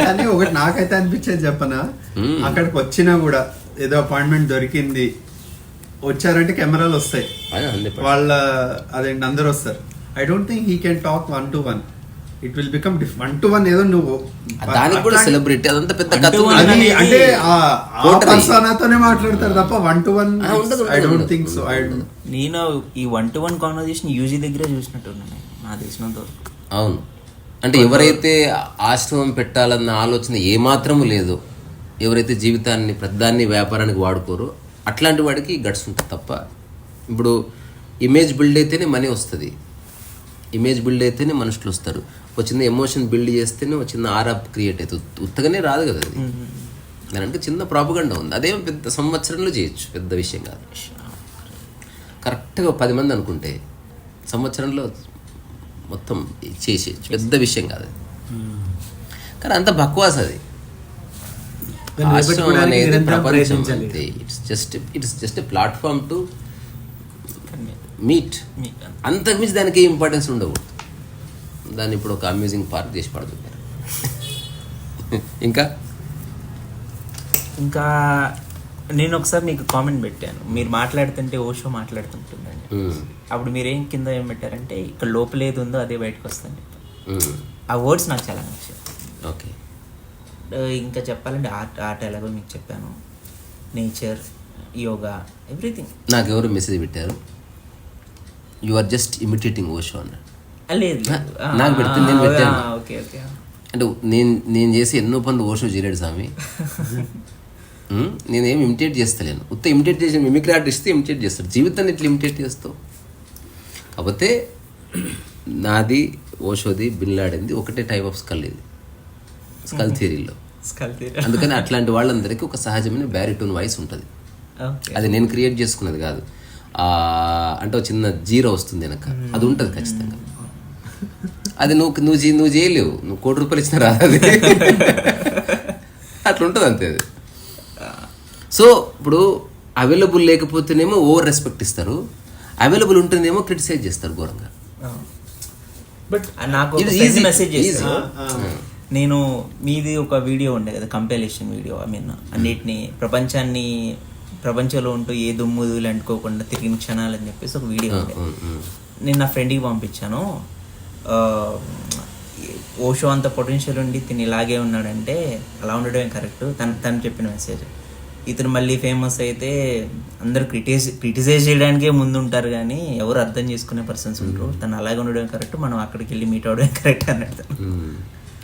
Speaker 4: కానీ ఒకటి నాకైతే అనిపించేది చెప్పనా, అక్కడికి వచ్చినా కూడా ఏదో అపాయింట్మెంట్ దొరికింది, వచ్చారంటే కెమెరాలు వస్తాయి, వాళ్ళ అదేంటి అందరు వస్తారు. I don't think he can talk 1-to-1. It will become 1-to-1 ఏదో నువ్వు
Speaker 2: దానికి కూడా సెలబ్రిటీ అదంతా పెద్ద కథ
Speaker 4: అంటే ఆ పర్సనాతోనే మాట్లాడతారు తప్ప 1-to-1 I don't think so.
Speaker 3: నేను ఈ 1-to-1 కాన్వర్జేషన్ యూజీ దగ్గరే చూసినట్టున్నాను నా తెలిసినంత వరకు.
Speaker 2: అవును, అంటే ఎవరైతే ఆశ్రమం పెట్టాలన్న ఆలోచన ఏమాత్రము లేదో, ఎవరైతే జీవితాన్ని ప్రతిదాన్ని వ్యాపారానికి వాడుకోరో అట్లాంటి వాడికి గట్స్ ఉంటుంది తప్ప. ఇప్పుడు ఇమేజ్ బిల్డ్ అయితేనే మనీ వస్తుంది, ఇమేజ్ బిల్డ్ అయితేనే మనుషులు వస్తారు. ఒక చిన్న ఎమోషన్ బిల్డ్ చేస్తేనే ఒక చిన్న ఆరా క్రియేట్ అవుతుంది. ఉత్తగానే రాదు కదా అది. దానికి చిన్న ప్రాపగండా ఉంది, అదేం పెద్ద సంవత్సరంలో చేయొచ్చు, పెద్ద విషయం కాదు. కరెక్ట్గా 10 మంది అనుకుంటే సంవత్సరంలో మొత్తం చేసేయచ్చు, పెద్ద విషయం కాదు. కానీ అంత బక్వాస్ అది. ఆశ్రమం అనేది ప్రపంచం అంతే. It's just a platform to meet. అంతకుమించి దానికి ఇంపార్టెన్స్ ఉండకూడదు. దాన్ని ఇప్పుడు ఒక అమ్యూజింగ్ పార్క్ చేసి పడుతుంటారు. ఇంకా
Speaker 3: ఇంకా నేను ఒకసారి మీకు కామెంట్ పెట్టాను, మీరు మాట్లాడుతుంటే ఓషో మాట్లాడుతుంటుందండి. అప్పుడు మీరేం కింద ఏం పెట్టారంటే ఇక్కడ లోపల ఏది ఉందో అదే బయటకు వస్తుంది. ఆ వర్డ్స్ నాకు చాలా నచ్చాయి.
Speaker 2: ఓకే.
Speaker 3: ఇంకా చెప్పాలంటే ఆర్ట్ ఎలాగో మీకు చెప్పాను, నేచర్, యోగా, ఎవ్రీథింగ్.
Speaker 2: నాకు ఎవరు మెసేజ్ పెట్టారు, you are just imitating Osho అన్నాడు.
Speaker 3: లేదు
Speaker 2: నాకు పెడితే నేను పెట్టాను.
Speaker 3: Okay okay.
Speaker 2: అంటే నేను చేసి ఎన్నో పనులు ఓషో చేయలేడు స్వామి. నేనేం ఇమిటేట్ చేస్తలేను. ఉత్త ఇమిటేట్ చేసి మిమిక్రీ ఆర్టిస్ట్ ఇమిటేట్ చేస్తాడు. జీవితాన్ని ఇట్లా ఇమిటేట్ చేస్తావు. కాకపోతే నాది ఓషోది బిన్ లాడెన్ది ఒకటే టైప్ ఆఫ్ స్కల్, ఇది స్కల్ థియరీలో. అందుకని అట్లాంటి వాళ్ళందరికీ ఒక సహజమైన బ్యారిటోన్ వాయిస్ ఉంటుంది. అది నేను క్రియేట్ చేసుకున్నది కాదు. అంటే ఒక చిన్న జీరో వస్తుంది వెనక, అది ఉంటుంది ఖచ్చితంగా. అది నువ్వు చేయలేవు, నువ్వు ₹1,00,00,000 ఇచ్చినా రాదు అది. అట్లా ఉంటుంది అంతే అది. సో ఇప్పుడు అవైలబుల్ లేకపోతేనేమో ఓవర్ రెస్పెక్ట్ ఇస్తారు, అవైలబుల్ ఉంటేనేమో క్రిటిసైజ్ చేస్తారు ఘోరంగా.
Speaker 3: బట్ నాకు మెసేజ్ చేస్తారు, నేను మీది ఒక వీడియో ఉండే కదా, కంపారిజన్ వీడియో. ఐ మీన్ అన్నిటినీ ప్రపంచంలో ఉంటూ ఏ దుమ్ముదులు అంటుకోకుండా తిరిగిన క్షణాలు అని చెప్పేసి ఒక వీడియో ఉండే. నేను నా ఫ్రెండ్కి పంపించాను. ఓషో అంత పొటెన్షియల్ ఉండి తిని ఇలాగే ఉన్నాడంటే అలా ఉండడమే కరెక్ట్. తను చెప్పిన మెసేజ్. ఇతను మళ్ళీ ఫేమస్ అయితే అందరూ క్రిటిసైజ్ చేయడానికే ముందు ఉంటారు, కానీ ఎవరు అర్థం చేసుకునే పర్సన్స్ ఉంటారు. తను అలాగే ఉండడం కరెక్ట్, మనం అక్కడికి వెళ్ళి మీట్ అవడం కరెక్ట్ అన్నట్టు.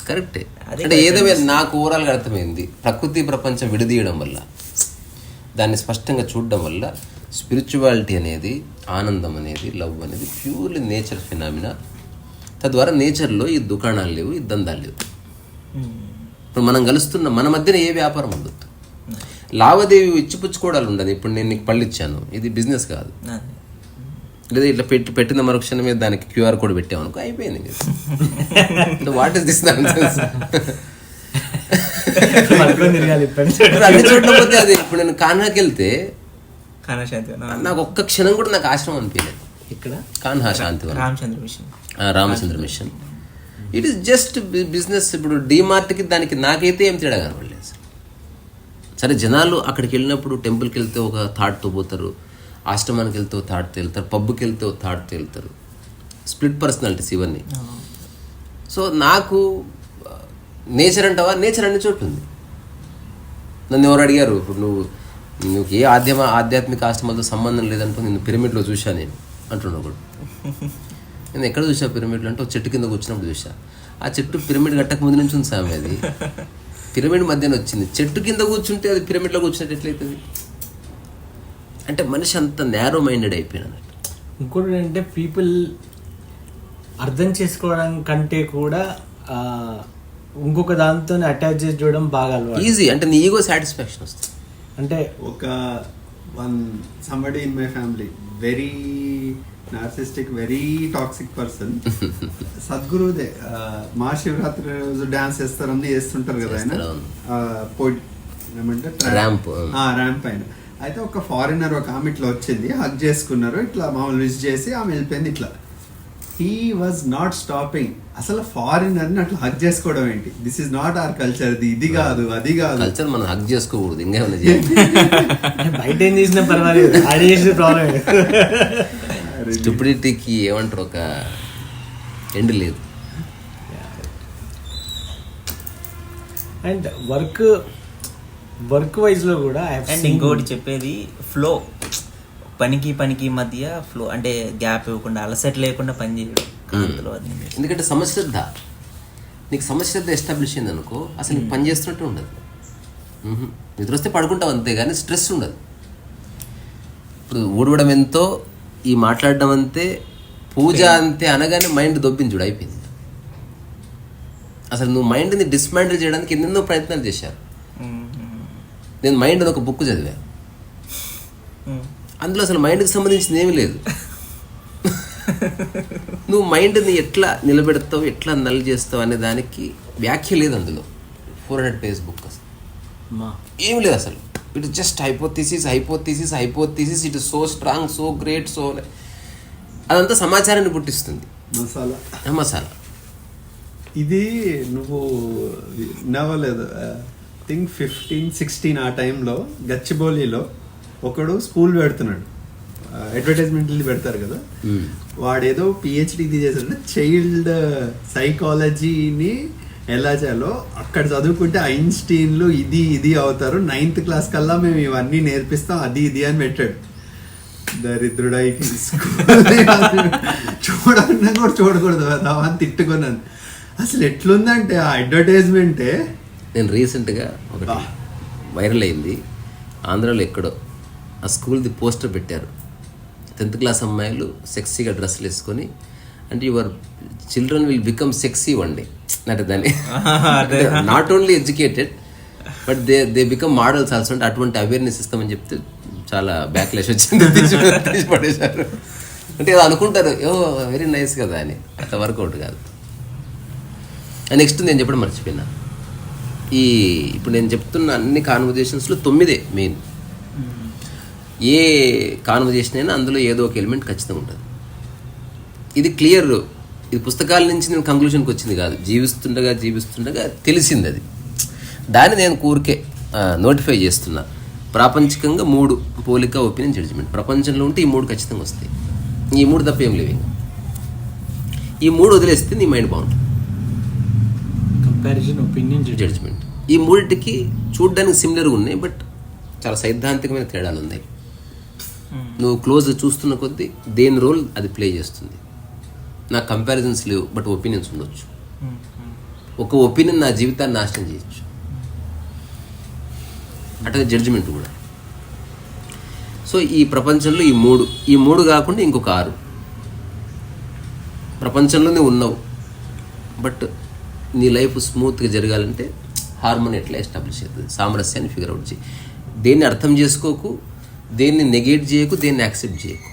Speaker 2: కరెక్టే. అంటే ఏదో నాకు ఓవరాల్గా అర్థమైంది, ప్రకృతి ప్రపంచం విడదీయడం వల్ల, దాన్ని స్పష్టంగా చూడడం వల్ల స్పిరిచువాలిటీ అనేది, ఆనందం అనేది, లవ్ అనేది ప్యూర్లీ నేచర్ ఫినామినా. తద్వారా నేచర్లో ఈ దుకాణాలు లేవు, ఈ దందాలు లేవు. ఇప్పుడు మనం కలుస్తున్న మన మధ్యన ఏ వ్యాపారం ఉండదు, లావాదేవీ ఇచ్చిపుచ్చుకోవడాలు ఉండదు. ఇప్పుడు నేను నీకు పళ్ళు ఇచ్చాను, ఇది బిజినెస్ కాదు. లేదా ఇట్లా పెట్టిన మరుక్షణ మీద దానికి QR కోడ్ పెట్టామనుకో అయిపోయింది. What is this nonsense? అన్ని చోట్ల పోతే అది. ఇప్పుడు నేను కాన్హాకి వెళ్తే నాకు ఒక్క క్షణం కూడా నాకు ఆశ్రమం అనిపించలేదు. ఇక్కడ Kanha Shantivanam, Ramachandra Mission. It is just business. ఇప్పుడు డీమార్ట్కి దానికి నాకైతే ఏం తేడా కనబడలేదు. సరే, జనాలు అక్కడికి వెళ్ళినప్పుడు టెంపుల్కి వెళ్తే ఒక థాట్తో పోతారు, ఆశ్రమానికి వెళ్తే ఒక థాట్తో వెళ్తారు, పబ్కి వెళ్తే ఒక థాట్తో వెళ్తారు. స్ప్లిట్ పర్సనాలిటీస్ ఇవన్నీ. సో నాకు నేచర్ అంటావా, నేచర్ అన్ని చోట్ల ఉంది. నన్ను ఎవరు అడిగారు, ఇప్పుడు నువ్వు ఏ ఆధ్యాత్మిక ఆశ్రమాలతో సంబంధం లేదంటూ నిన్ను పిరమిడ్లో చూసా నేను అంటున్నావు కూడా. నేను ఎక్కడ చూసా పిరమిడ్లో అంటే ఒక చెట్టు కింద కూర్చున్నప్పుడు చూసా. ఆ చెట్టు పిరమిడ్ కట్టక ముందు నుంచి ఉంది సామె. అది పిరమిడ్ మధ్యన వచ్చింది. చెట్టు కింద కూర్చుంటే అది పిరమిడ్లో కూర్చున్నట్టు ఎట్లయితుంది? అంటే మనిషి అంత నేరో మైండెడ్ అయిపోయినాడు.
Speaker 1: ఇంకోటి అంటే పీపుల్ అర్థం చేసుకోవడం కంటే కూడా ఇంకొక దాంతో అటాచ్ చేసి చూడడం బాగా అలవాటు.
Speaker 2: ఈజీ. అంటే నీ ఈగో సాటిస్ఫాక్షన్ వస్తుంది.
Speaker 1: అంటే
Speaker 4: ఒక somebody in my family, very narcissistic, very toxic person. సద్గురుదే Mahashivratri రోజు డాన్స్ చేస్తారు, అన్ని చేస్తుంటారు కదా ఆయన. ఏమంటే ర్యాంప్ పైన. అయితే ఒక ఫారినర్ ఒక ఆమె ఇట్లా వచ్చింది, హగ్ చేసుకున్నారు, ఇట్లా మామూలు విష్ చేసి ఆమె వెళ్ళిపోయింది. ఇట్లా హీ వాజ్ నాట్ స్టాపింగ్. అసలు ఫారినర్ ని అట్లా హగ్ చేసుకోవడం ఏంటి? This is not our culture. ఇది కాదు, అది కాదు
Speaker 2: కల్చర్. మనం హగ్ చేసుకోకూడదు. ఇంకా
Speaker 1: బయట ఏం చేసినా పర్వాలేదు, అది చేసిన ప్రాబ్లం.
Speaker 2: స్టూపిడిటీకి ఏమంటారు, ఒక ఎండ్ లేదు.
Speaker 1: అండ్ వర్క్ వైజ్ లో కూడా.
Speaker 3: అండ్ ఇంకోటి చెప్పేది, ఫ్లో. పనికి మధ్య ఫ్లో అంటే గ్యాప్ ఇవ్వకుండా, అలసట లేకుండా పని చేయడం కాంతిలో. అది
Speaker 2: ఎందుకంటే సమశ్రద్ధ, నీకు సమశ్రద్ధ ఎస్టాబ్లిష్ అయింది అనుకో, అసలు నీకు పని చేస్తున్నట్టు ఉండదు. నిద్ర వస్తే పడుకుంటావు అంతే, కానీ స్ట్రెస్ ఉండదు. ఇప్పుడు ఊడవడం ఎంతో, ఈ మాట్లాడడం అంతే, పూజ అంతే అనగానే మైండ్ దొబ్బించుడు అయిపోయింది. అసలు నువ్వు మైండ్ని డిస్మాండిల్ చేయడానికి ఎన్నెన్నో ప్రయత్నాలు చేశారు. నేను మైండ్ అని ఒక బుక్ చదివా, అందులో అసలు మైండ్కి సంబంధించింది ఏమీ లేదు. నువ్వు మైండ్ని ఎట్లా నిలబెడతావు, ఎట్లా నల్ చేస్తావు అనే దానికి వ్యాఖ్య లేదు అందులో. 400 పేజ్ బుక్ అసలు ఏమి లేదు అసలు. It is just hypothesis. It is so strong, so great, so అదంతా సమాచారాన్ని పుట్టిస్తుంది. మసాలా
Speaker 4: ఇది నువ్వు నవ్వలేదు. థింక్ 15-16 ఆ టైంలో గచ్చిబౌలిలో ఒకడు స్కూల్ పెడుతున్నాడు, అడ్వర్టైజ్మెంట్లు పెడతారు కదా, వాడేదో పిహెచ్డి చేశాడు, చైల్డ్ సైకాలజీని ఎలా చేయాలో అక్కడ చదువుకుంటే ఐన్స్టీన్లు ఇది అవుతారు, 9th క్లాస్ కల్లా మేము ఇవన్నీ నేర్పిస్తాం అది అని పెట్టాడు. దరిద్రుడా చూడకుండా కూడా చూడకూడదు కదా అని తిట్టుకున్నాను. అసలు ఎట్లుందంటే ఆ అడ్వర్టైజ్మెంటే.
Speaker 2: నేను రీసెంట్గా ఒకటి వైరల్ అయింది ఆంధ్రాలో ఎక్కడో, ఆ స్కూల్ది పోస్టర్ పెట్టారు, 10th క్లాస్ అమ్మాయిలు సెక్సీగా డ్రెస్సులు వేసుకొని, అంటే your children will become sexy one day, అంటే దాన్ని not only educated but they become models also, అంటే అటువంటి అవేర్నెస్ ఇస్తామని చెప్తే చాలా బ్యాక్లాష్ వచ్చింది, తీసి పడేశారు. అంటే అనుకుంటారు వెరీ నైస్ కదా అని, అట్లా వర్కౌట్ కాదు. నెక్స్ట్ నేను చెప్పడం మర్చిపోయినా, ఇప్పుడు నేను చెప్తున్న అన్ని కాన్వర్జేషన్స్లో 9 మెయిన్. ఏ కాన్వర్జేషన్ అయినా అందులో ఏదో ఒక ఎలిమెంట్ ఖచ్చితంగా ఉంటుంది. ఇది క్లియర్, ఇది పుస్తకాల నుంచి నేను కంక్లూషన్కి వచ్చింది కాదు, జీవిస్తుండగా తెలిసింది అది. దాన్ని నేను ఊరికే నోటిఫై చేస్తున్నా. ప్రాపంచికంగా 3 పోలిక, ఒపీనియన్, జడ్జిమెంట్. ప్రపంచంలో ఉంటే ఈ 3 ఖచ్చితంగా వస్తాయి. ఈ 3 తప్ప ఏం లేవు. ఇంకా ఈ 3 వదిలేస్తే నీ మైండ్ బాగుంటుంది.
Speaker 1: Comparison, opinion,
Speaker 2: judgement. ఈ 3టికి చూడడానికి సిమిలర్గా ఉన్నాయి, బట్ చాలా సైద్ధాంతికమైన తేడాలు ఉన్నాయి. నువ్వు క్లోజ్ చూస్తున్న కొద్దీ దేని రోల్ అది ప్లే చేస్తుంది. నాకు కంపారిజన్స్ లేవు, బట్ ఒపీనియన్స్ ఉండొచ్చు. ఒక ఒపీనియన్ నా జీవితాన్ని నాశనం చేయొచ్చు. అట్లా జడ్జిమెంట్ కూడా. సో ఈ ప్రపంచంలో ఈ మూడు కాకుండా ఇంకొక 6 ప్రపంచంలోనే ఉన్నావు. బట్ నీ లైఫ్ స్మూత్గా జరగాలంటే హార్మోని ఎట్లా ఎస్టాబ్లిష్ అవుతుంది, సామరస్యాన్ని ఫిగర్ అవుట్ చేయి. దేన్ని అర్థం చేసుకోకు, దేన్ని నెగేట్ చేయకు, దేన్ని యాక్సెప్ట్ చేయకు.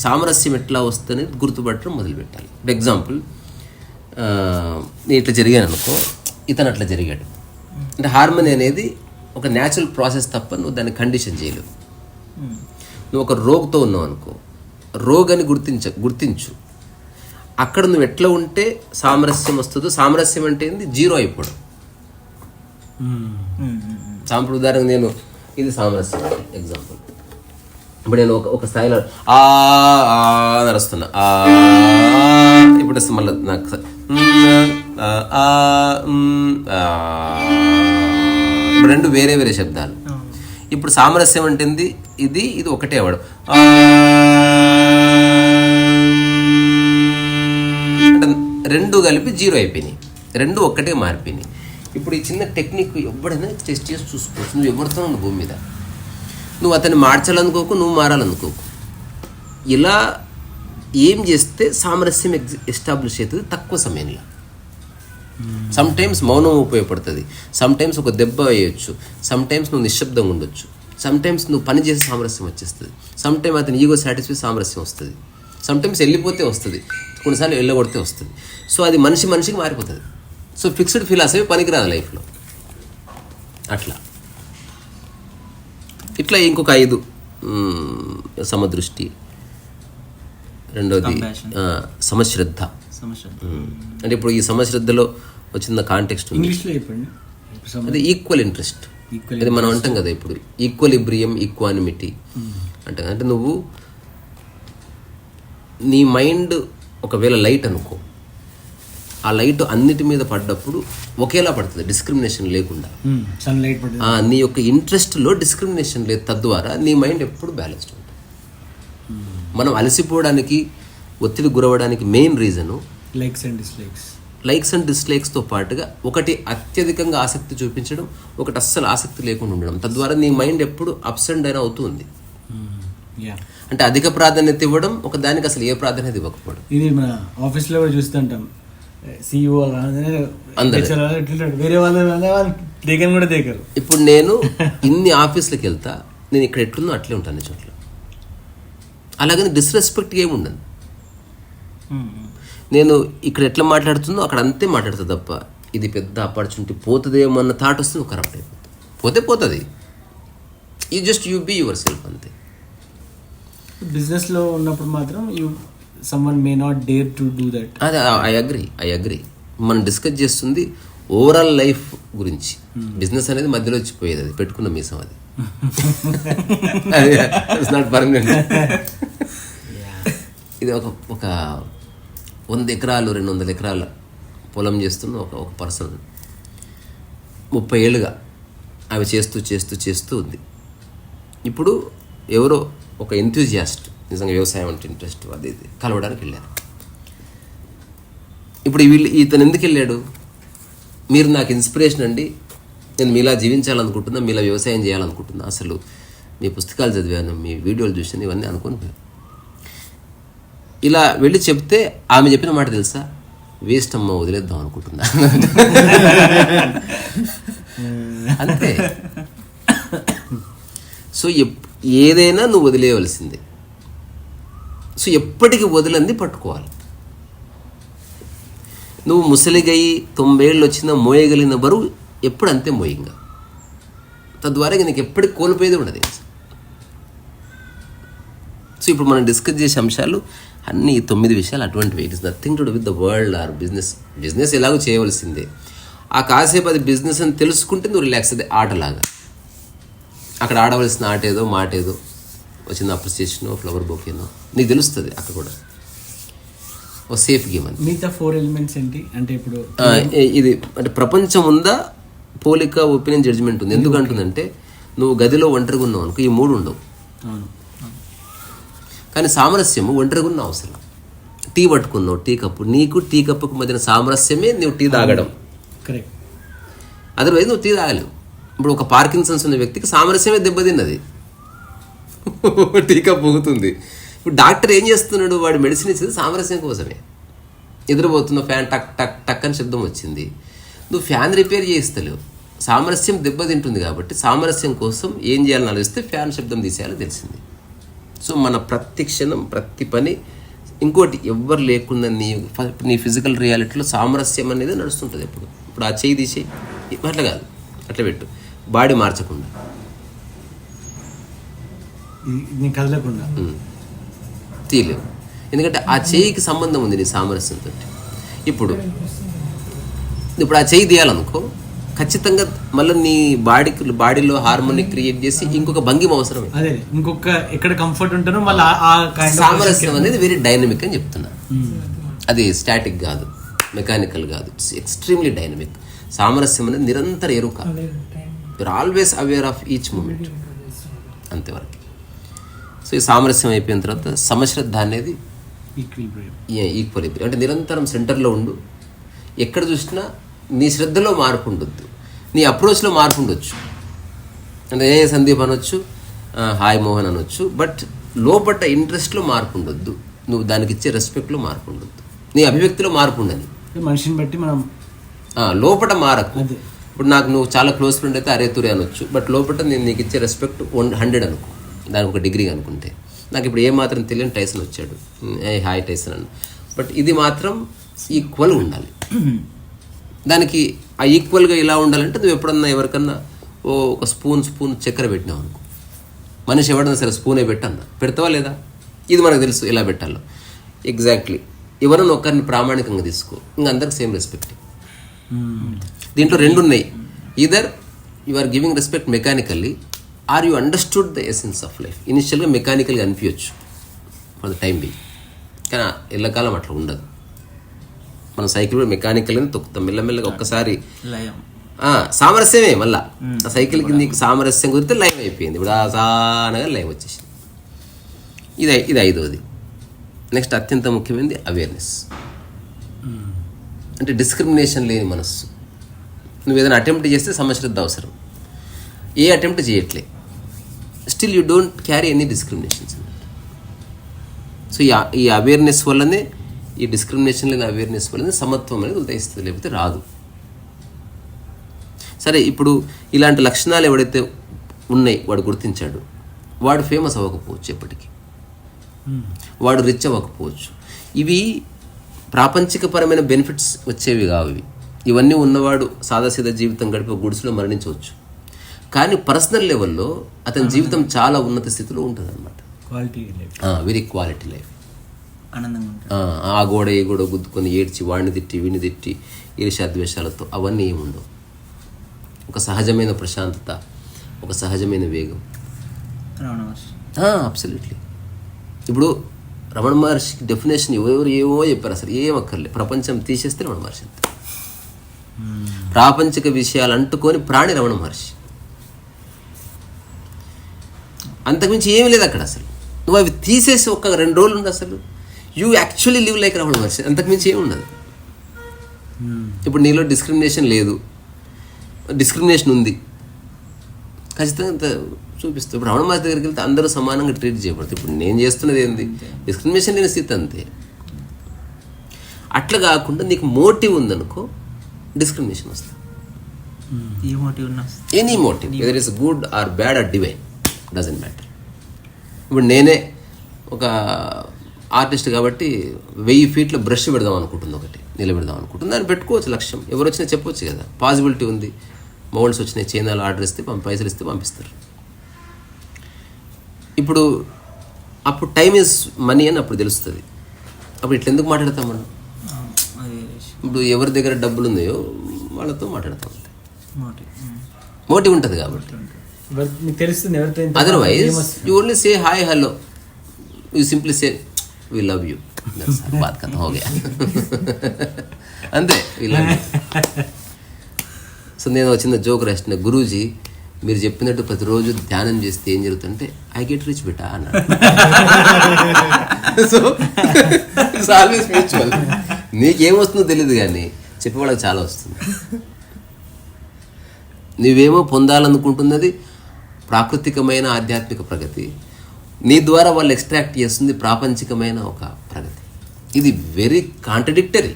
Speaker 2: సామరస్యం ఎట్లా వస్తుంది గుర్తుపట్టడం మొదలుపెట్టాలి. ఫర్ ఎగ్జాంపుల్, నేను ఇట్లా జరిగాను అనుకో, ఇతను అట్లా జరిగాడు. అంటే హార్మోని అనేది ఒక న్యాచురల్ ప్రాసెస్ తప్ప నువ్వు దాన్ని కండిషన్ చేయలేవు. నువ్వు ఒక రోగ్తో ఉన్నావు అనుకో, రోగ్ అని గుర్తించు. అక్కడ నువ్వు ఎట్లా ఉంటే సామరస్యం వస్తుందో, సామరస్యం అంటే ఏంది, 0 అయిపోవడం. సాంప్రదాయ ఉదాహరణకు నేను ఇది సామరస్యం ఎగ్జాంపుల్. ఇప్పుడు నేను ఒక స్థాయిలో నడుస్తున్నా, ఇప్పుడు మళ్ళీ నాకు ఇప్పుడు 2 వేరే వేరే శబ్దాలు. ఇప్పుడు సామరస్యం అంటే ఇది ఒకటే అవ్వడం. అంటే 2 కలిపి 0 అయిపోయినాయి, 2 ఒక్కటే మారిపోయినాయి. ఇప్పుడు ఈ చిన్న టెక్నిక్ ఎవడైనా టెస్ట్ చేసి చూసుకోవచ్చు. నువ్వు ఎవరితో ఉన్న భూమి మీద, నువ్వు అతన్ని మార్చాలనుకోకు, నువ్వు మారాలనుకోకు. ఇలా ఏం చేస్తే సామరస్యం ఎస్టాబ్లిష్ అవుతుంది తక్కువ సమయంలో. సమ్ టైమ్స్ మౌనం ఉపయోగపడుతుంది, సమ్ టైమ్స్ ఒక దెబ్బ వేయచ్చు, సమ్ టైమ్స్ నువ్వు నిశ్శబ్దంగా ఉండొచ్చు, సమ్ టైమ్స్ నువ్వు పని చేసే సామరస్యం వచ్చేస్తుంది, సమ్ టైమ్ అతని ఈగో సాటిస్ఫై సామరస్యం వస్తుంది, సమ్ టైమ్స్ వెళ్ళిపోతే వస్తుంది, కొన్నిసార్లు వెళ్ళగొడితే వస్తుంది. సో అది మనిషికి మారిపోతుంది. సో ఫిక్స్డ్ ఫిలాసఫీ పనికిరాదు లైఫ్లో. అట్లా ఇట్లా ఇంకొక 5 సమదృష్టి, రెండోది సమశ్రద్ధ. అంటే ఇప్పుడు ఈ సమశ్రద్ధలో వచ్చిన కాంటెక్స్ట్ అది ఈక్వల్ ఇంట్రెస్ట్. అది మనం అంటాం కదా ఇప్పుడు, ఈక్వలిబ్రియం, ఈక్వానిమిటీ అంటే. అంటే నువ్వు నీ మైండ్ ఒకవేళ లైట్ అనుకో, ఆ లైట్ అన్నిటి మీద పడ్డప్పుడు ఒకేలా పడుతుంది, డిస్క్రిమినేషన్ లేకుండా. నీ యొక్క ఇంట్రెస్ట్లో డిస్క్రిమినేషన్ లేదు, తద్వారా నీ మైండ్ ఎప్పుడు బ్యాలెన్స్డ్ ఉంటుంది. మనం అలసిపోవడానికి, ఒత్తిడి గురవడానికి మెయిన్ రీజను లైక్స్ అండ్ డిస్లైక్స్తో పాటుగా ఒకటి అత్యధికంగా ఆసక్తి చూపించడం, ఒకటి అస్సలు ఆసక్తి లేకుండా ఉండడం. తద్వారా నీ మైండ్ ఎప్పుడు అప్స్ అండ్ డౌన్ అవుతుంది. అంటే అధిక ప్రాధాన్యత ఇవ్వడం, ఒక దానికి అసలు ఏ ప్రాధాన్యత ఇవ్వకపోవడం.
Speaker 1: ఇది మన ఆఫీస్లో కూడా చూస్తుంటాం, CEO వేరే వాళ్ళు దగ్గర కూడా దగ్గర.
Speaker 2: ఇప్పుడు నేను ఇన్ని ఆఫీసులకు వెళ్తా, నేను ఇక్కడ ఎట్లుందో అట్లే ఉంటాను ఈ చోట్ల. అలాగని డిస్రెస్పెక్ట్ ఏమి ఉండదు. నేను ఇక్కడ ఎట్లా మాట్లాడుతుందో అక్కడ అంతే మాట్లాడుతుంది తప్ప, ఇది పెద్ద ఆపర్చునిటీ పోతుందేమో అన్న థాట్ వస్తుంది, కరప్ట్ అయిపోతుంది. పోతుంది. యూ బీ యువర్ సెల్ఫ్ అంతే.
Speaker 1: బిజినెస్లో ఉన్నప్పుడు మాత్రం someone may not dare to do that.
Speaker 2: అదే ఐ అగ్రీ. మనం డిస్కస్ చేస్తుంది ఓవరాల్ లైఫ్ గురించి. బిజినెస్ అనేది మధ్యలో వచ్చిపోయేది, అది పెట్టుకున్న మీసం అది. It's not permanent. ఇది ఒక 100 ఎకరాలు 200 ఎకరాల పొలం చేస్తున్న ఒక పర్సన్ 30 ఏళ్ళుగా అవి చేస్తూ ఉంది. ఇప్పుడు ఎవరో ఒక ఎంతూజియాస్ట్, నిజంగా వ్యవసాయం అంటే ఇంట్రెస్ట్, అది కలవడానికి వెళ్ళారు. ఇప్పుడు ఇతను ఎందుకు వెళ్ళాడు? మీరు నాకు ఇన్స్పిరేషన్ అండి, నేను మీలా జీవించాలనుకుంటున్నా, మీలా వ్యవసాయం చేయాలనుకుంటున్నా, అసలు మీ పుస్తకాలు చదివాను, మీ వీడియోలు చూసాను, ఇవన్నీ అనుకుని ఇలా వెళ్ళి చెప్తే ఆమె చెప్పిన మాట తెలుసా? వేస్ట్ అమ్మ, వదిలేద్దాం అనుకుంటున్నా. అంతే. సో ఏదైనా నువ్వు వదిలేయవలసిందే. సో ఎప్పటికీ వదిలంది పట్టుకోవాలి. నువ్వు ముసలిగై 90 ఏళ్ళు వచ్చినా మోయగలిగిన బరువు ఎప్పుడు అంతే మోయంగా, తద్వారా నీకు ఎప్పటికి కోల్పోయేది ఉండదు. సో ఇప్పుడు మనం డిస్కస్ చేసే అంశాలు అన్ని 9 విషయాలు అటువంటివి. It is nothing to do with the world or business ఎలాగో చేయవలసిందే. ఆ కాసేపు అది బిజినెస్ అని తెలుసుకుంటే నువ్వు రిలాక్స్ అదే. ఆటలాగా అక్కడ ఆడవలసిన ఆట ఏదో, మాట ఏదో, వచ్చిన అప్రిసియేషనో, ఫ్లవర్ బొకేనో నీకు తెలుస్తుంది. అక్కడ కూడా ఓ సేఫ్ గేమ్ అని.
Speaker 1: మిగతా 4 ఎలిమెంట్స్ ఏంటి అంటే ఇప్పుడు
Speaker 2: ఇది అంటే ప్రపంచం ఉందా, పోలిక, ఒపీనియన్, జడ్జిమెంట్ ఉంది. ఎందుకంటుందంటే నువ్వు గదిలో ఒంటరిగా ఉన్నావు అనుకో, ఈ 3 ఉండవు. కానీ సామరస్యము ఒంటరిగా ఉన్న అవసరం. టీ పట్టుకున్నావు, టీ కప్పు, నీకు టీ కప్పుకు మధ్యన సామరస్యమే నువ్వు టీ తాగడం.
Speaker 1: కరెక్ట్.
Speaker 2: అదర్వైజ్ నువ్వు టీ తాగలేవు. ఇప్పుడు ఒక పార్కిన్సన్స్ ఉన్న వ్యక్తికి సామరస్యమే దెబ్బతిన్నది, టీ కప్పు ఊగుతుంది. ఇప్పుడు డాక్టర్ ఏం చేస్తున్నాడు? వాడు మెడిసిన్ ఇచ్చేది సామరస్యం కోసమే. ఎదురుపోతున్న ఫ్యాన్ టక్ టక్ టక్ అని శబ్దం వచ్చింది, నువ్వు ఫ్యాన్ రిపేర్ చేయిస్తలేవు, సామరస్యం దెబ్బతింటుంది. కాబట్టి సామరస్యం కోసం ఏం చేయాలని ఆలోచిస్తే ఫ్యాన్ శబ్దం తీసేయాలని తెలిసింది. సో మన ప్రతి క్షణం, ప్రతి పని, ఇంకోటి ఎవ్వరు లేకుండా నీ ఫిజికల్ రియాలిటీలో సామరస్యం అనేది నడుస్తుంటుంది ఎప్పుడు. ఇప్పుడు ఆ చేయి తీసేయి, అట్లా కాదు, అట్లా పెట్టు, బాడీ మార్చకుండా,
Speaker 1: కదలకుండా
Speaker 2: తీయలేవు. ఎందుకంటే ఆ చేయికి సంబంధం ఉంది నీ సామరస్యంతో. ఇప్పుడు ఆ చేయి తీయాలనుకో, ఖచ్చితంగా మళ్ళీ నీ బాడీలో హార్మోని క్రియేట్ చేసి ఇంకొక భంగిమ అవసరమే.
Speaker 1: అదే ఇంకొక ఎక్కడ కంఫర్ట్ ఉంటానో మళ్ళీ
Speaker 2: సామరస్యం అనేది వెరీ డైనమిక్ అని చెప్తున్నా. అది స్టాటిక్ కాదు, మెకానికల్ కాదు, ఇట్స్ ఎక్స్ట్రీమ్లీ డైనమిక్. సామరస్యం అనేది నిరంతర ఎరుక. You're always aware of each moment, అంతేవరకు. సో ఈ సామరస్యం అయిపోయిన తర్వాత సమశ్రద్ధ అనేది ఈక్వలిబ్రియం. అంటే నిరంతరం సెంటర్లో ఉండు. ఎక్కడ చూసినా నీ శ్రద్ధలో మార్పు ఉండొద్దు, నీ అప్రోచ్లో మార్పు ఉండొచ్చు. అంటే ఏ సందీప్ అనొచ్చు, హాయ్ మోహన్ అనొచ్చు, బట్ లోపట ఇంట్రెస్ట్లో మార్పు ఉండొద్దు, నువ్వు దానికి ఇచ్చే రెస్పెక్ట్లో మార్పు ఉండొద్దు, నీ అభివ్యక్తిలో మార్పు ఉండదు.
Speaker 1: మనిషిని బట్టి మనం
Speaker 2: లోపట మారకు. ఇప్పుడు నాకు నువ్వు చాలా క్లోజ్ ఫ్రెండ్ అయితే అరే తురే అనొచ్చు, బట్ లోపల నేను నీకు ఇచ్చే రెస్పెక్ట్ 100 అనుకో, దానికి ఒక డిగ్రీ అనుకుంటే. నాకు ఇప్పుడు ఏమాత్రం తెలియని టైసన్ వచ్చాడు, హాయ్ టైసన్ అన్న, బట్ ఇది మాత్రం ఈక్వల్ ఉండాలి. దానికి ఆ ఈక్వల్గా ఇలా ఉండాలంటే నువ్వు ఎప్పుడన్నా ఎవరికన్నా ఒక స్పూన్ చక్కెర పెట్టినావు అనుకో, మనిషి ఎవడన్నా సరే స్పూనే పెట్టన్నా, పెడతావా లేదా? ఇది మనకు తెలుసు ఎలా పెట్టాలో. ఎగ్జాక్ట్లీ. ఎవరన్నా ఒకరిని ప్రామాణికంగా తీసుకో, ఇంకా అందరికి సేమ్ రెస్పెక్ట్. దీంట్లో 2 ఉన్నాయి. Either you are giving respect mechanically, or you understood the essence of life. ఇనిషియల్గా మెకానికల్గా అనిపించచ్చు ఫర్ ద టైం బీ, కానీ ఎల్లకాలం అట్లా ఉండదు. మనం సైకిల్ కూడా మెకానికల్గానే తొక్కుతాం, మెల్లమెల్లగా ఒక్కసారి సామరస్యమే. మళ్ళీ ఆ సైకిల్కి నీకు సామరస్యం కుదిరితే లైవ్ అయిపోయింది. ఇప్పుడు సానగా లైవ్ వచ్చేసింది. ఇది 5వది. నెక్స్ట్ అత్యంత ముఖ్యమైనది అవేర్నెస్. అంటే డిస్క్రిమినేషన్ లేని మనస్సు. నువ్వు ఏదైనా అటెంప్ట్ చేస్తే సమశ్రద్ధ అవసరం. ఏ అటెంప్ట్ చేయట్లే, still you don't carry any discriminations. So ఈ అవేర్నెస్ వల్లనే, ఈ డిస్క్రిమినేషన్ లేని అవేర్నెస్ వల్లనే సమత్వం అనేది ఉదయిస్తుంది, లేకపోతే రాదు. సరే, ఇప్పుడు ఇలాంటి లక్షణాలు ఎవడైతే ఉన్నాయి వాడు గుర్తించాడు, వాడు ఫేమస్ అవ్వకపోవచ్చు, ఎప్పటికీ వాడు రిచ్ అవ్వకపోవచ్చు. ఇవి ప్రాపంచికపరమైన బెనిఫిట్స్ వచ్చేవి కావు. ఇవన్నీ ఉన్నవాడు సాదాసీదా జీవితం గడిపే గుడిసెలో మరణించవచ్చు, కానీ పర్సనల్ లెవెల్లో అతని జీవితం చాలా ఉన్నత స్థితిలో ఉంటుంది అనమాట. Very quality life.
Speaker 3: ఆనందంగా ఉంటాడు.
Speaker 2: ఆ గోడ ఈ గోడ గుద్దుకొని ఏడ్చి వాడిని తిట్టి వీడిని తిట్టి ఈర్ష్యాద్వేషాలతో అవన్నీ ఏముండవు. ఒక సహజమైన ప్రశాంతత, ఒక సహజమైన వేగం.
Speaker 3: రమణ మహర్షి
Speaker 2: అబ్సల్యూట్లీ. ఇప్పుడు రమణ మహర్షికి డెఫినేషన్ ఎవరు ఏమో చెప్పారు, అసలు ఏం అక్కర్లేదు, ప్రపంచం తీసేస్తే రమణ మహర్షి అంతే. ప్రాపంచిక విషయాలు అంటుకొని ప్రాణి రమణ మహర్షి, అంతకుమించి ఏమీ లేదు అక్కడ. అసలు నువ్వు అవి తీసేసి ఒక 2 రోజులు ఉండు, అసలు you actually live like Ramana Maharshi, అంతకుమించి ఏమి ఉండదు. ఇప్పుడు నీలో డిస్క్రిమినేషన్ లేదు, డిస్క్రిమినేషన్ ఉంది ఖచ్చితంగా చూపిస్తుంది. ఇప్పుడు రమణ మహర్షి దగ్గరికి వెళ్తే అందరూ సమానంగా ట్రీట్ చేయబడుతుంది. ఇప్పుడు నేను చేస్తున్నది ఏంది, డిస్క్రిమినేషన్ లేని స్థితి అంతే. అట్లా కాకుండా నీకు మోటివ్ ఉందనుకో డిస్క్రిమినేషన్ వస్తుంది.
Speaker 3: ఏ మోటివ్ ఉన్నా,
Speaker 2: any motive, whether is good or bad or divine, doesn't matter. ఇప్పుడు నేనే ఒక ఆర్టిస్ట్ కాబట్టి 1000 ఫీట్ల బ్రష్ పెడదాం అనుకుంటుంది, ఒకటి నిలబెడదాం అనుకుంటుంది, దాన్ని పెట్టుకోవచ్చు లక్ష్యం. ఎవరు వచ్చినా చెప్పొచ్చు కదా, పాసిబిలిటీ ఉంది. మోల్డ్స్ వచ్చినాయి, చైనాలో ఆర్డర్ ఇస్తే పైసలు ఇస్తే పంపిస్తారు. ఇప్పుడు అప్పుడు టైమ్ ఈజ్ మనీ అని అప్పుడు తెలుస్తుంది. అప్పుడు ఇట్లా ఎందుకు మాట్లాడతాం మనం? ఇప్పుడు ఎవరి దగ్గర డబ్బులు ఉన్నాయో వాళ్ళతో మాట్లాడతాం, మోటివ్ ఉంటుంది కాబట్టి.
Speaker 1: తెలుస్తుంది ఎవరితో.
Speaker 2: Otherwise you only say hi hello, you simply say we love you, బాత్ ఖతం హో గయా, అంతే, వి లవ్ యూ. సో నేను చిన్న జోక్ రాసిన, గురూజీ మీరు చెప్పినట్టు ప్రతిరోజు ధ్యానం చేస్తే ఏం జరుగుతుందంటే ఐ గెట్ రిచ్ బెటా అన్నాడు. So always spiritual. నీకేమొస్తుందో తెలియదు కానీ చెప్పేవాళ్ళకి చాలా వస్తుంది. నువ్వేమో పొందాలనుకుంటున్నది ప్రాకృతికమైన ఆధ్యాత్మిక ప్రగతి, నీ ద్వారా వాళ్ళు ఎక్స్ట్రాక్ట్ చేస్తుంది ప్రాపంచికమైన ఒక ప్రగతి. ఇది వెరీ కాంట్రడిక్టరీ.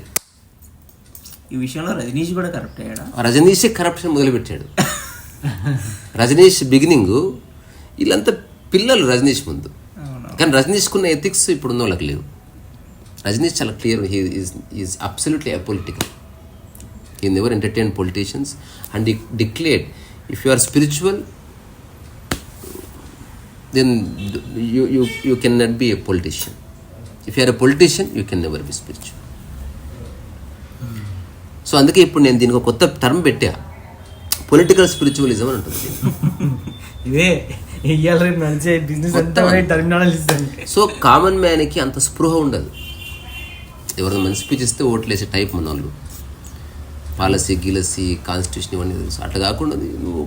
Speaker 3: ఈ విషయంలో రజనీష్ కూడా కరెక్ట్ అయ్యాడా?
Speaker 2: రజనీషే కరప్షన్ మొదలుపెట్టాడు. రజనీష్ బిగినింగ్, వీళ్ళంతా పిల్లలు రజనీష్ ముందు. కానీ రజనీష్కున్న ఎథిక్స్ ఇప్పుడున్న వాళ్ళకి లేవు. రజనీష్ చాలా clear, is absolutely apolitical. He never entertain politicians and he declared if you are spiritual then you cannot be a politician. If you are a politician, you can never be spiritual. So అందుకే ఇప్పుడు నేను దీనికి ఒక కొత్త term పెట్టా, political spiritualism అని ఉంటుంది.
Speaker 1: ఇదే ఇయ్యాల రేపు నడిచే బిజినెస్ అంతా టర్మినాలజీ.
Speaker 2: సో కామన్ మ్యాన్కి అంత స్పృహ ఉండదు. ఎవరైనా మంచి స్పీచ్ ఇస్తే ఓట్లేసే టైప్ మన వాళ్ళు, పాలసీ గీలసీ కాన్స్టిట్యూషన్ ఇవన్నీ తెలుసు. అట్లా కాకుండా నువ్వు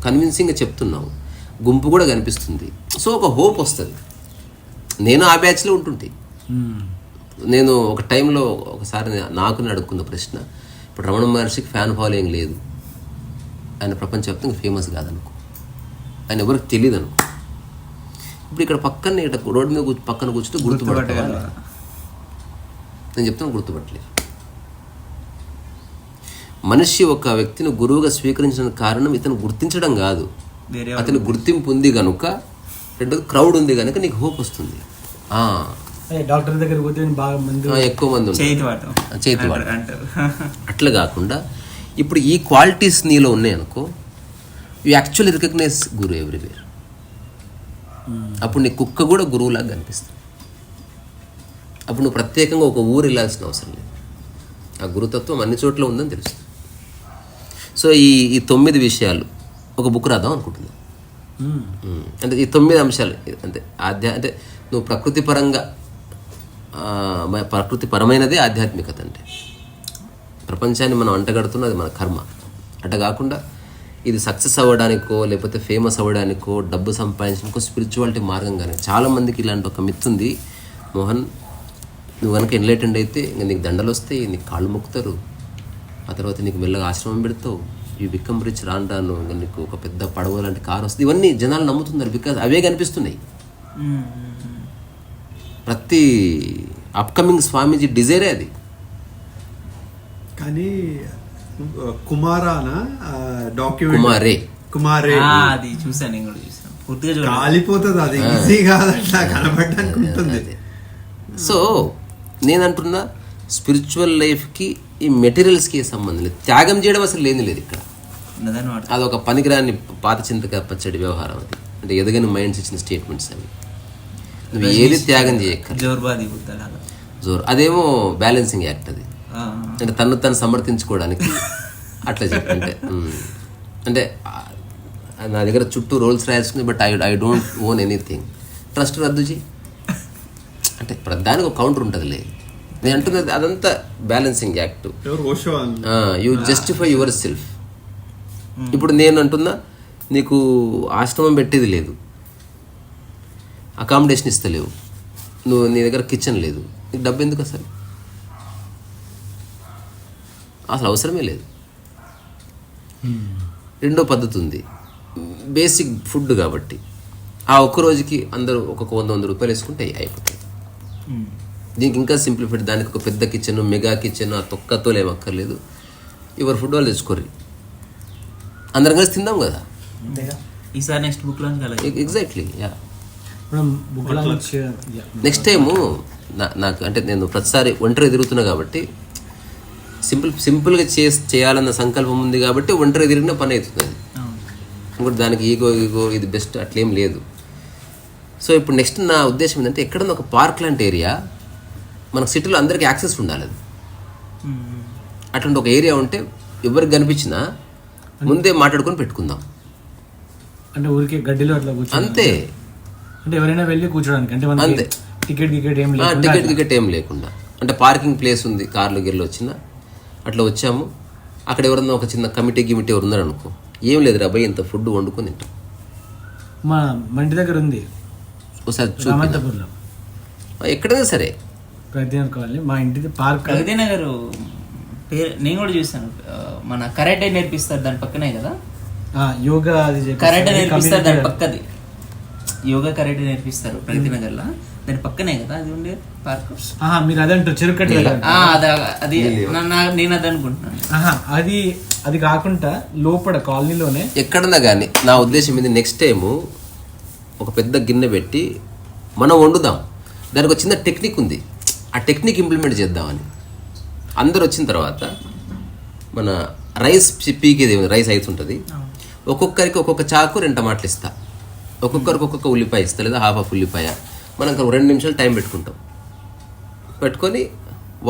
Speaker 2: కన్విన్సింగ్గా చెప్తున్నావు, గుంపు కూడా కనిపిస్తుంది. సో ఒక హోప్ వస్తుంది. నేను ఆ బ్యాచ్లో ఉంటుంటే, నేను ఒక టైంలో ఒకసారి నాకు అడుక్కున్న ప్రశ్న, ఇప్పుడు రమణ మహర్షికి ఫ్యాన్ ఫాలోయింగ్ లేదు, ఆయన ప్రపంచవ్యాప్తంగా ఫేమస్ కాదనుకో, ఆయన ఎవరికి తెలియదు అనుకో, ఇప్పుడు ఇక్కడ పక్కన ఇట్లా రోడ్డు మీద పక్కన కూర్చుంటే గుర్తుపట్టాలి. నేను చెప్తాను, గుర్తుపట్టలేదు. మనిషి ఒక వ్యక్తిని గురువుగా స్వీకరించిన కారణం ఇతను గుర్తించడం కాదు, అతని గుర్తింపు ఉంది కనుక, రెండోది క్రౌడ్ ఉంది కనుక నీకు హోప్ వస్తుంది.
Speaker 1: డాక్టర్ దగ్గర పోతే బాగా మంది,
Speaker 2: ఎక్కువ మంది చేతి
Speaker 3: అంటారు.
Speaker 2: అట్లా కాకుండా ఇప్పుడు ఈ క్వాలిటీస్ నీలో ఉన్నాయనుకో, you actually recognise guru everywhere. అప్పుడు నీ కుక్క కూడా గురువులాగా కనిపిస్తుంది. అప్పుడు నువ్వు ప్రత్యేకంగా ఒక ఊరు వెళ్ళాల్సిన అవసరం లేదు, ఆ గురుతత్వం అన్ని చోట్ల ఉందని తెలుస్తుంది. సో ఈ 9 విషయాలు ఒక బుక్ రాద్దాం అనుకుంటున్నాను. అంటే ఈ 9 అంశాలు అంతే. అంటే నువ్వు ప్రకృతిపరమైనదే ఆధ్యాత్మికత. అంటే ప్రపంచాన్ని మనం అంటగడుతున్నది మన కర్మ. అట్లా కాకుండా ఇది సక్సెస్ అవ్వడానికో లేకపోతే ఫేమస్ అవ్వడానికో డబ్బు సంపాదించడానికో స్పిరిచువాలిటీ మార్గం కానీ. చాలామందికి ఇలాంటి ఒక మిత్ ఉంది, మోహన్ నువ్వు కనుక ఎన్లైటెండ్ అయితే ఇంకా నీకు దండలు వస్తాయి, నీకు కాళ్ళు మొక్కుతారు, ఆ తర్వాత నీకు మెల్లగా ఆశ్రమం పెడతావు, యూ బికమ్ రిచ్, రాను ఇంకా నీకు ఒక పెద్ద పడవ లాంటి కారు వస్తుంది. ఇవన్నీ జనాలు నమ్ముతున్నారు, బికాజ్ అవే కనిపిస్తున్నాయి. ప్రతి అప్కమింగ్ స్వామీజీ డిజైరే అది.
Speaker 4: కానీ కుమారానా డాక్యుమెంట్ కుమారే
Speaker 3: అది చూసాను, నేను కూడా చూసాను, పూర్తిగా
Speaker 4: కాలిపోతుంది. అది ఈజీ కాదట్లా కనబడడానికి ఉంటుంది.
Speaker 2: సో నేనంటున్నా, స్పిరిచువల్ లైఫ్కి ఈ మెటీరియల్స్కి సంబంధం లేదు, త్యాగం చేయడం అసలు లేని లేదు ఇక్కడ. అదొక పనికిరాని పాత చింతకాయ పచ్చడి వ్యవహారం అది. అంటే ఎదగని మైండ్స్ ఇచ్చిన స్టేట్మెంట్స్ అవి. నువ్వు ఏది త్యాగం చేయక్కర్లేదు. జోరు. అదేమో బ్యాలెన్సింగ్ యాక్ట్ అది, అంటే తను సమర్థించుకోవడానికి అట్లా చెప్పంటే. అంటే నా దగ్గర చుట్టూ రోల్స్ రాసుకుని, but I don't own anything. Trust రద్దు చేయి అంటే దానికి ఒక కౌంటర్ ఉంటుందిలే. నేను అంటున్నది అదంతా balancing act. You justify your self. ఇప్పుడు నేను అంటున్నా, నీకు ఆశ్రమం పెట్టేది లేదు, అకామిడేషన్ ఇస్తలేవు, నీ దగ్గర కిచెన్ లేదు, నీకు డబ్బు ఎందుకు అసలు అవసరమే లేదు. రెండో పద్ధతి ఉంది, బేసిక్ ఫుడ్ కాబట్టి ఆ ఒక్క రోజుకి అందరూ ఒక 100 రూపాయలు వేసుకుంటే అయిపోతాయి. దీనికి ఇంకా సింప్లిఫైడ్, దానికి ఒక పెద్ద కిచెన్, మెగా కిచెన్, ఆ తొక్కతో ఏమక్కర్లేదు. ఎవరు ఫుడ్ వాళ్ళు తెచ్చుకోర్రి, అందరం కలిసి తిందాం కదా.
Speaker 3: ఈసారి నెక్స్ట్ బుక్ లాంచ్ కాలేదు.
Speaker 2: ఎగ్జాక్ట్లీ. యా, నెక్స్ట్ టైము నాకు అంటే నేను ప్రతిసారి ఒంటరి తిరుగుతున్నా కాబట్టి సింపుల్గా చేయాలన్న సంకల్పం ఉంది కాబట్టి ఒంటరి తిరిగిన పని అవుతుంది. ఇంకోటి దానికి ఈగో ఇది బెస్ట్ అట్లేం లేదు. సో ఇప్పుడు నెక్స్ట్ నా ఉద్దేశం ఏంటంటే, ఎక్కడన్నా ఒక పార్క్ లాంటి ఏరియా మనకు సిటీలో అందరికీ యాక్సెస్ ఉండాలి. అది అట్లాంటి ఒక ఏరియా ఉంటే ఎవరికి కనిపించినా ముందే మాట్లాడుకొని పెట్టుకుందాం.
Speaker 1: అంటే ఊరికే గడ్డిలో అట్లా కూర్చో
Speaker 2: అంతే.
Speaker 1: అంటే ఎవరైనా వెళ్ళి కూర్చోడానికి, అంటే
Speaker 2: అంతే, టికెట్ ఏం లేకుండా. అంటే పార్కింగ్ ప్లేస్ ఉంది, కార్లు గిర్లు వచ్చినా అట్లా వచ్చాము, అక్కడ ఎవరన్నా ఒక చిన్న కమిటీ ఎవరు ఉన్నారు అనుకో, ఏం లేదు రాబాయి ఇంత ఫుడ్ వండుకొని తింటాం.
Speaker 1: మా ఇంటి దగ్గర ఉంది
Speaker 2: ఒకసారి
Speaker 1: రామంతపూర్లో,
Speaker 2: ఎక్కడైనా సరే
Speaker 1: ప్రగతినగర్ కాలనీ, మా ఇంటి పార్క్
Speaker 3: ప్రగతినగర్ పేరు నేను కూడా చూసాను. మన కరాటే నేర్పిస్తారు దాని పక్కనే కదా,
Speaker 1: యోగా
Speaker 3: కరాటే నేర్పిస్తారు దాని పక్కది, యోగా కరాటే నేర్పిస్తారు ప్రగతినగర్ లో, దాని పక్కనే కదా అది ఉండే పార్క్.
Speaker 1: మీరు అదంటారు చెరుకట్ట,
Speaker 3: అది నేను అది అనుకుంటున్నాను.
Speaker 1: అది కాకుండా లోపల కాలనీలోనే
Speaker 2: ఎక్కడన్నా కానీ నా ఉద్దేశం ఇది, నెక్స్ట్ టైము ఒక పెద్ద గిన్నె పెట్టి మనం వండుదాం. దానికి ఒక చిన్న టెక్నిక్ ఉంది, ఆ టెక్నిక్ ఇంప్లిమెంట్ చేద్దామని. అందరు వచ్చిన తర్వాత మన రైస్ పీకేది రైస్ అవుతుంటుంది, ఒక్కొక్కరికి ఒక్కొక్క చాకు 2 టమాటాలు ఇస్తా, ఒక్కొక్కరికి ఒక్కొక్క ఉల్లిపాయ ఇస్తా, లేదా హాఫ్ ఉల్లిపాయ. మనం 2 నిమిషాలు టైం పెట్టుకొని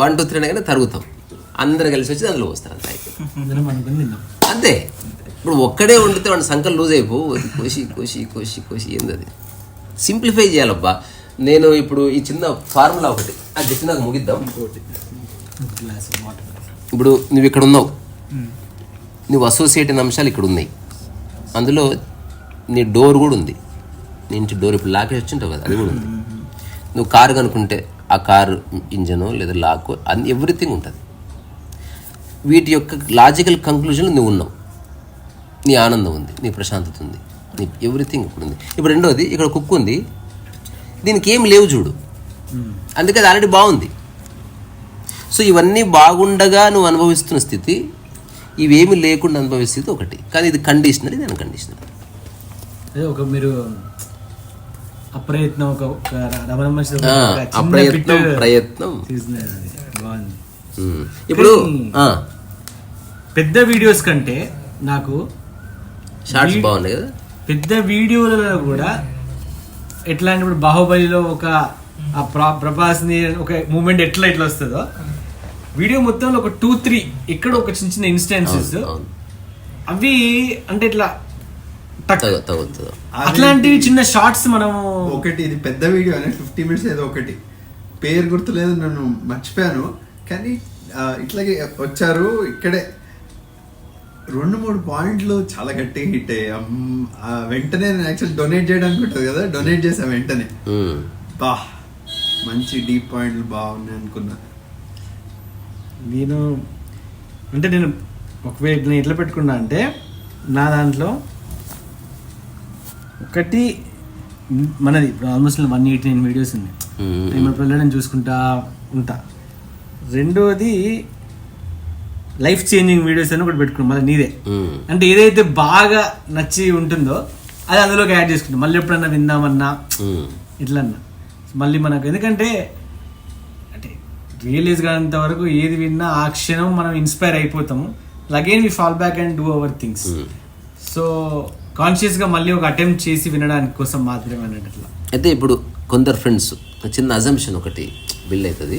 Speaker 2: 1 2 3 అనగానే తరుగుతాం, అందరు కలిసి వచ్చి అందులో వస్తారు. అంతే. ఇప్పుడు ఒక్కడే వండితే వాడి సంకలు లూజ్ అయిపో, కోసి ఏంది అది. సింప్లిఫై చేయాలబ్బా. నేను ఇప్పుడు ఈ చిన్న ఫార్ములా ఒకటి అది చెప్పినాక ముగిద్దాం. ఇప్పుడు నువ్వు ఇక్కడ ఉన్నావు, నువ్వు అసోసియేట్ అయిన అంశాలు ఇక్కడ ఉన్నాయి, అందులో నీ డోర్ కూడా ఉంది, నీ ఇంటి డోర్ ఇప్పుడు లాకేసి వచ్చింటావు కదా, అది కూడా ఉంది. నువ్వు కారు కనుక్కుంటే ఆ కారు ఇంజనో లేదా లాకో అది ఎవ్రీథింగ్ ఉంటుంది. వీటి యొక్క లాజికల్ కంక్లూజన్లో నువ్వు ఉన్నావు, నీ ఆనందం ఉంది, నీ ప్రశాంతత ఉంది, నీ ఎవ్రీథింగ్ ఇప్పుడు ఉంది. ఇప్పుడు రెండోది, ఇక్కడ కుక్ ఉంది, దీనికి ఏం లేవు చూడు, అందుకే అది ఆల్రెడీ బాగుంది. సో ఇవన్నీ బాగుండగా నువ్వు అనుభవిస్తున్న స్థితి, ఇవేమి లేకుండా అనుభవిస్తున్న స్థితి ఒకటి. కానీ ఇది కండిషనర్, ఇది అన్కండిషనర్.
Speaker 1: ఒక మీరు అప్రయత్నం
Speaker 2: ప్రయత్నం
Speaker 1: బాగుంది.
Speaker 2: ఇప్పుడు
Speaker 1: పెద్ద వీడియోస్ కంటే నాకు
Speaker 2: షార్ట్స్ బాగున్నాయి కదా.
Speaker 1: పెద్ద వీడియోలలో కూడా ఎట్లా అంటే, ఇప్పుడు బాహుబలిలో ఒక ప్రభాస్ని ఒక మూమెంట్ ఎట్లా వస్తుందో, వీడియో మొత్తంలో ఒక 2-3 ఇక్కడ ఒక చిన్న ఇన్స్టెన్సెస్ అవి అంటే ఇట్లా అట్లాంటివి చిన్న షార్ట్స్ మనము
Speaker 4: ఒకటి. ఇది పెద్ద వీడియో అనేది 50 minutes ఏదో ఒకటి, పేరు గుర్తులేదు, నన్ను మర్చిపోయాను. కానీ ఇట్లాగే వచ్చారు, ఇక్కడే 2-3 పాయింట్లు చాలా గట్టిగా హిట్ అయ్యాయి. వెంటనే నేను యాక్చువల్ డొనేట్ చేయడానికి ఉంటుంది కదా, డొనేట్ చేసా వెంటనే. బా మంచి డీప్ పాయింట్లు బాగున్నాయి అనుకున్నా.
Speaker 1: నేను ఒకవేళ నేను ఎట్లా పెట్టుకున్నా అంటే, నా దాంట్లో ఒకటి మనది ఇప్పుడు ఆల్మోస్ట్ 189 వీడియోస్ ఉన్నాయి, నేను ఇప్పుడు వెళ్ళడం చూసుకుంటా ఉంటా. రెండోది లైఫ్ చేంజింగ్ వీడియోస్ అని ఒకటి పెట్టుకున్నాం, మళ్ళీ నీదే. అంటే ఏదైతే బాగా నచ్చి ఉంటుందో అది అందులోకి యాడ్ చేసుకుంటాం, మళ్ళీ ఎప్పుడన్నా విందామన్నా ఇట్లన్నా మళ్ళీ మనకు. ఎందుకంటే అంటే రియలైజ్ కానంత వరకు ఏది విన్నా ఆ క్షణం మనం ఇన్స్పైర్ అయిపోతాము, again we fall back and do our things. So కాన్షియస్గా మళ్ళీ ఒక అటెంప్ట్ చేసి వినడానికి కోసం మాత్రమే అన్నట్టు.
Speaker 2: అయితే ఇప్పుడు కొందరు ఫ్రెండ్స్ చిన్న అజంప్షన్ ఒకటి బిల్డ్ అవుతుంది,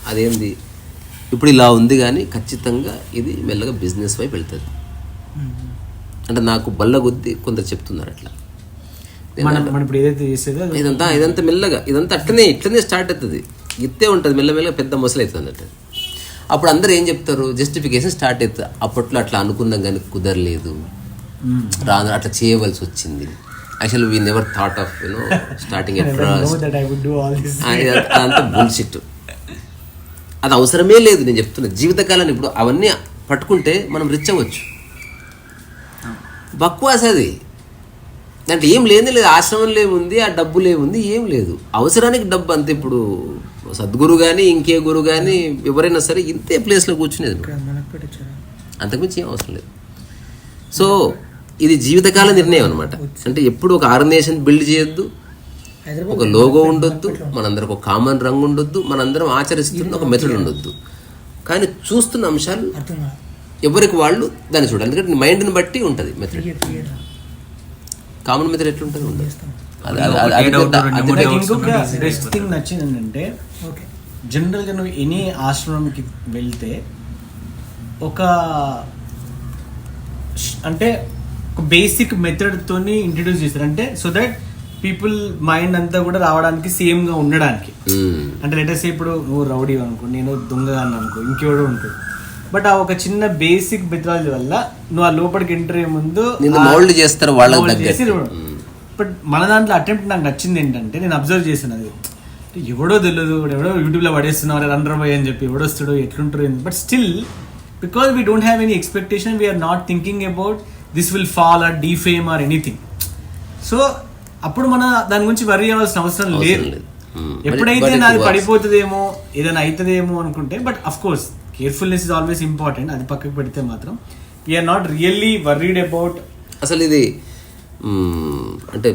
Speaker 2: అదేంది ఇప్పుడు ఇలా ఉంది కానీ ఖచ్చితంగా ఇది మెల్లగా బిజినెస్ వైపు వెళ్తుంది. అంటే నాకు బల్ల కొద్దీ కొందరు చెప్తున్నారు అట్లా.
Speaker 1: మనం ఇప్పుడు ఏదైతే చేసేదో
Speaker 2: ఇదంతా మెల్లగా ఇదంతా ఇట్లనే స్టార్ట్ అవుతుంది, ఇత్తే ఉంటుంది, మెల్లమెల్లగా పెద్ద మొసలు అవుతుంది అన్నట్టు. అప్పుడు అందరూ ఏం చెప్తారు, జస్టిఫికేషన్ స్టార్ట్ అవుతుంది. అప్పట్లో అట్లా అనుకున్నాం కానీ కుదరలేదు, రాను అట్లా చేయవలసి వచ్చింది. Actually we never thought of starting అదంతా బుల్షిట్. అది అవసరమే లేదు. నేను చెప్తున్నా, జీవితకాలాన్ని ఇప్పుడు అవన్నీ పట్టుకుంటే మనం రిచ్ అవ్వచ్చు. బక్వాస్ అది. అంటే ఏం లేదు, ఆశ్రమంలో ఏముంది, ఆ డబ్బులు ఏముంది, ఏం లేదు. అవసరానికి డబ్బు అంతే. ఇప్పుడు సద్గురు కానీ ఇంకే గురు కానీ ఎవరైనా సరే ఇంతే ప్లేస్లో కూర్చునేది, అంతకుమించి ఏం అవసరం లేదు. సో ఇది జీవితకాల నిర్ణయం అనమాట. అంటే ఎప్పుడు ఒక ఆర్గనైజేషన్ బిల్డ్ చేయొద్దు, ఒక లోగో ఉండొద్దు, మనందరికి ఒక కామన్ రంగు ఉండొద్దు, మనందరం ఆచరిస్తున్న ఒక మెథడ్ ఉండొద్దు. కానీ చూస్తున్న అంశాలు ఎవరికి వాళ్ళు దాన్ని చూడాలి. ఎందుకంటే మైండ్ని బట్టి ఉంటుంది మెథడ్. కామన్ మెథడ్ ఎట్లుంటుంది ఉండదు.
Speaker 1: ఇంకొక బెస్ట్ థింగ్ నచ్చింది ఏంటంటే, జనరల్గా నువ్వు ఎనీ ఆశ్రమంకి వెళ్తే ఒక బేసిక్ మెథడ్తోని ఇంట్రడ్యూస్ చేస్తారు. అంటే సో దట్ పీపుల్ మైండ్ అంతా కూడా రావడానికి సేమ్గా ఉండడానికి. అంటే లెటర్స్ ఇప్పుడు నువ్వు రౌడీ అనుకో, నేను దొంగగా అనుకో, ఇంకెవడో ఉంటాడు. బట్ ఆ ఒక చిన్న బేసిక్ మెథడాలజీ వల్ల నువ్వు ఆ లోపలికి ఎంటర్ అయ్యే ముందు
Speaker 2: మోల్డ్ చేస్తారు వాళ్ళకి.
Speaker 1: బట్ మన దాంట్లో అటెంప్ట్ నాకు నచ్చింది ఏంటంటే, నేను అబ్జర్వ్ చేశాను, అది ఎవడో తెలియదు, ఎవడో యూట్యూబ్లో పడేస్తున్నారు రన్నర్ బాయ్ అని చెప్పి, ఎవడొస్తాడో ఎట్లుంటారు. But still because we don't have any expectation, we're not thinking about this will fall or defame or anything. So అప్పుడు మన దాని గురించి వరీ అవ్వాల్సిన అవసరం లేదు. ఎప్పుడైతే నాది పడిపోతుందేమో, ఏదైనా అవుతుందేమో అనుకుంటే, but of course carefulness is always important. అది పక్కకు పెడితే మాత్రం we are not really worried about.
Speaker 2: అసలు ఇది అంటే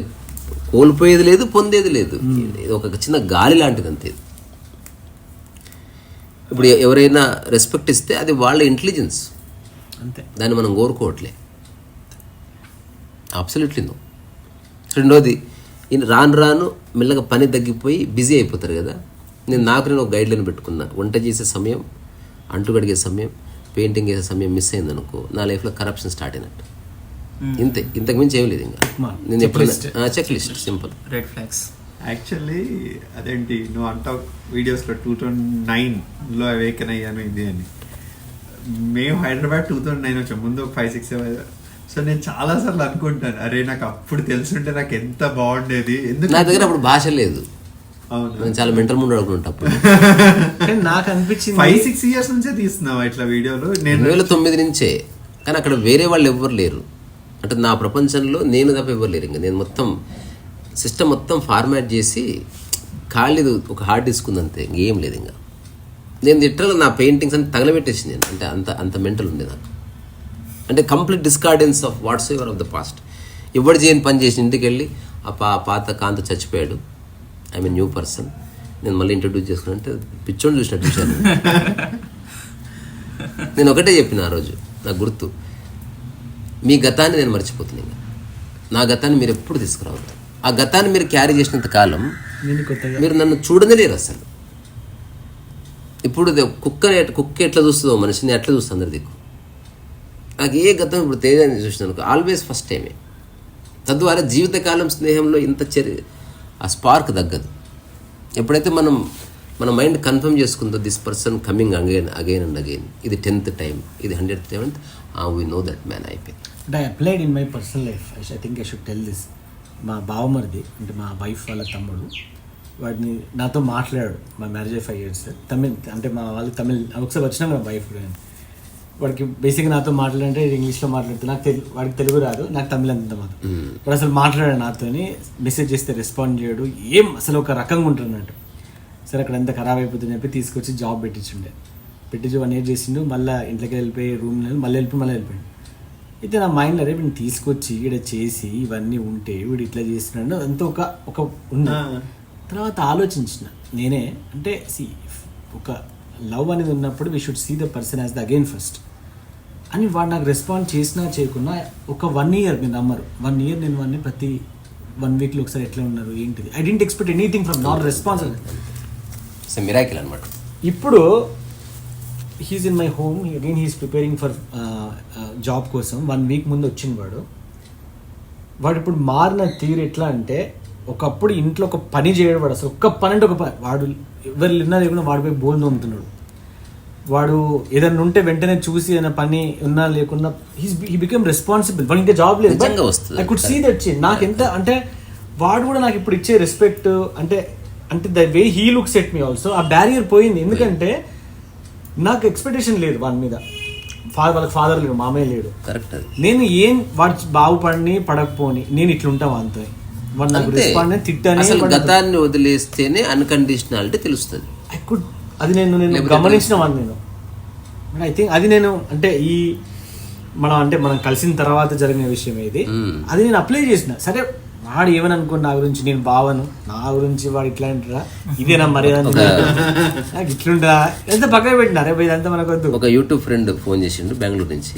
Speaker 2: కోల్పోయేది లేదు, పొందేది లేదు. ఇది ఒక చిన్న గాలి లాంటిది అంతే. ఇప్పుడు ఎవరైనా రెస్పెక్ట్ ఇస్తే అది వాళ్ళ ఇంటెలిజెన్స్
Speaker 1: అంతే,
Speaker 2: దాన్ని మనం కోరుకోవట్లే. Absolutely no. రెండోది, రాను రాను మెల్లగా పని తగ్గిపోయి బిజీ అయిపోతారు కదా. నేను ఒక గైడ్లైన్ పెట్టుకున్నా. వంట చేసే సమయం, అంటు కడిగే సమయం, పెయింటింగ్ చేసే సమయం మిస్ అయిందనుకో, నా లైఫ్లో కరప్షన్ స్టార్ట్ అయినట్టు. ఇంతే, ఇంతకు మించి ఏం లేదు. ఇంకా నేను ఎప్పుడైనా checklist simple
Speaker 3: red flags.
Speaker 4: Actually అదేంటి నువ్వు అంటావు వీడియోస్లో 2009లో అవేకన్ అయ్యాను ఇది అని. మేము హైదరాబాద్ 2009 వచ్చాం, ముందు ఒక 5-6 years. సో నేను చాలాసార్లు అనుకుంటాను, అరే నాకు అప్పుడు తెలుసుంటే నాకు ఎంత బాగుండేది. ఎందుకు
Speaker 2: నా దగ్గర అప్పుడు భాష లేదు, నేను చాలా మెంటల్ ముందు అడుగుంటప్పుడు.
Speaker 1: నాకు అనిపించింది
Speaker 4: 5-6 years నుంచే తీస్తున్నావు ఇట్లా వీడియోలు. నేను
Speaker 2: 2009 నుంచే. కానీ అక్కడ వేరే వాళ్ళు ఎవ్వరు లేరు. అంటే నా ప్రపంచంలో నేను తప్ప ఎవ్వరు లేరు. ఇంకా నేను మొత్తం సిస్టమ్ మొత్తం ఫార్మాట్ చేసి ఖాళీ ఒక హార్డ్ డిస్క్ ఉంది అంతే, ఇంకేం లేదు. ఇంకా నేను లిటరల్గా నా పెయింటింగ్స్ అని తగలబెట్టేసి నేను, అంటే అంత మెంటల్ ఉంది నాకు. అంటే complete discordance of whatsoever of the past. ఎవరు చేయని పని చేసి ఇంటికి వెళ్ళి ఆ పాత కాంత చచ్చిపోయాడు, ఐ మీన్ న్యూ పర్సన్, నేను మళ్ళీ ఇంట్రడ్యూస్ చేసుకున్నా అంటే పిచ్చోని చూసినట్టు చూశాను. నేను ఒకటే చెప్పిన ఆ రోజు, నాకు గుర్తు, మీ గతాన్ని నేను మర్చిపోతున్నాను, నా గతాన్ని మీరు ఎప్పుడు తీసుకురావద్దు. ఆ గతాన్ని మీరు క్యారీ చేసినంత కాలం మీరు నన్ను చూడనే లేరు అసలు. ఇప్పుడు కుక్క ఎట్లా చూస్తుందో మనిషిని ఎట్లా చూస్తుంది అందరి దిక్కు. నాకు ఏ గతం ఇప్పుడు తేజాన్ని చూసినాను ఆల్వేస్ ఫస్ట్ టైమే. తద్వారా జీవితకాలం స్నేహంలో ఇంత ఆ స్పార్క్ తగ్గదు. ఎప్పుడైతే మన మైండ్ కన్ఫర్మ్ చేసుకుందో this person coming again and again, ఇది 10th time, ఇది 100th time, we know that man అయిపోయింది.
Speaker 1: అంటే I applied in my personal life. I think I should tell this. మా బావమరిది అంటే మా వైఫ్ వాళ్ళ తమ్ముడు, వాడిని నాతో మాట్లాడాడు. మా మ్యారేజ్ 5 years, తమిళ్, అంటే మా వాళ్ళు తమిళ్. ఒకసారి వచ్చినా మా వైఫ్, వాడికి బేసిక్గా నాతో మాట్లాడంటే ఇంగ్లీష్లో మాట్లాడుతూ, వాడికి తెలుగు రాదు, నాకు తమిళ్ అంత మాత్రం. వాడు అసలు మాట్లాడాడు నాతోని, మెసేజ్ చేస్తే రెస్పాండ్ చేయడు, ఏం అసలు ఒక రకంగా ఉంటున్నట్టు. సరే అక్కడ అంతా ఖరాబ్ అయిపోతుంది చెప్పి తీసుకొచ్చి జాబ్ పెట్టించుండే. 1 year చేసిండు. మళ్ళీ ఇంట్లోకి వెళ్ళిపోయి రూమ్లో మళ్ళీ వెళ్ళిపోయాడు. అయితే నా మైండ్లో రేపు నేను తీసుకొచ్చి ఇక్కడ చేసి ఇవన్నీ ఉంటే వీడు ఇట్లా చేస్తున్నాడు అంతా ఒక ఉన్న తర్వాత ఆలోచించిన నేనే, అంటే ఒక లవ్ అనేది ఉన్నప్పుడు we should see the person as the again first అని. వాడు నాకు రెస్పాండ్ చేసినా చేయకున్నా ఒక 1 year, మీరు నమ్మరు, 1 year నేను వాడిని ప్రతి 1 weekలో ఒకసారి ఎట్లా ఉన్నారు ఏంటిది, I didn't expect anything from not response.
Speaker 2: Miracle అనమాట.
Speaker 1: ఇప్పుడు he's in my home again he's preparing for job కోసం 1 వీక్ ముందు వచ్చింది వాడు ఇప్పుడు మారిన తీరు ఎట్లా అంటే ఒకప్పుడు ఇంట్లో ఒక పని చేయడు వాడు, అసలు ఒక్క పని అంటే ఒక పని వాడు ఎవరు విన్నా లేకుండా వాడు పోయి బోల్ తోముతున్నాడు. వాడు ఏదైనా ఉంటే వెంటనే చూసి ఏదైనా పని ఉన్నా లేకున్నా హీ బికమ్ రెస్పాన్సిబుల్. వాడు ఇంకా జాబ్ లేదు, I could see that change. నాకు ఎంత అంటే వాడు కూడా నాకు ఇప్పుడు ఇచ్చే రెస్పెక్ట్ అంటే the way he looks at me also ఆ బ్యారియర్ పోయింది. ఎందుకంటే నాకు ఎక్స్పెక్టేషన్ లేదు వాడి మీద. వాళ్ళకి ఫాదర్ లేడు, మామయ్య లేడు.
Speaker 2: కరెక్ట్.
Speaker 1: నేను ఏం వాడు బాగుపడిని పడకపోని నేను ఇట్లుంటా అంతే. వాడు నాకు రెస్పాండ్ తిట్టని
Speaker 2: గతాన్ని వదిలేస్తేనే అన్కండిషనాలిటీ తెలుస్తుంది.
Speaker 1: ఐ కుడ్ అది నేను గమనించిన వాడిని నేను. ఐ థింక్ అది నేను అంటే మనం కలిసిన తర్వాత జరిగిన విషయం ఇది. అది నేను అప్లై చేసిన. సరే వాడు ఏమని అనుకోండి నా గురించి, నేను బావను, నా గురించి వాడు ఇట్లా అంటారా, ఇదేనా మర్యాద, నాకు ఇట్లుంటా ఎంత పక్కన పెట్టినారే ఇదంతా మనకొద్దు.
Speaker 2: ఒక యూట్యూబ్ ఫ్రెండ్ ఫోన్ చేసిండు బెంగళూరు నుంచి.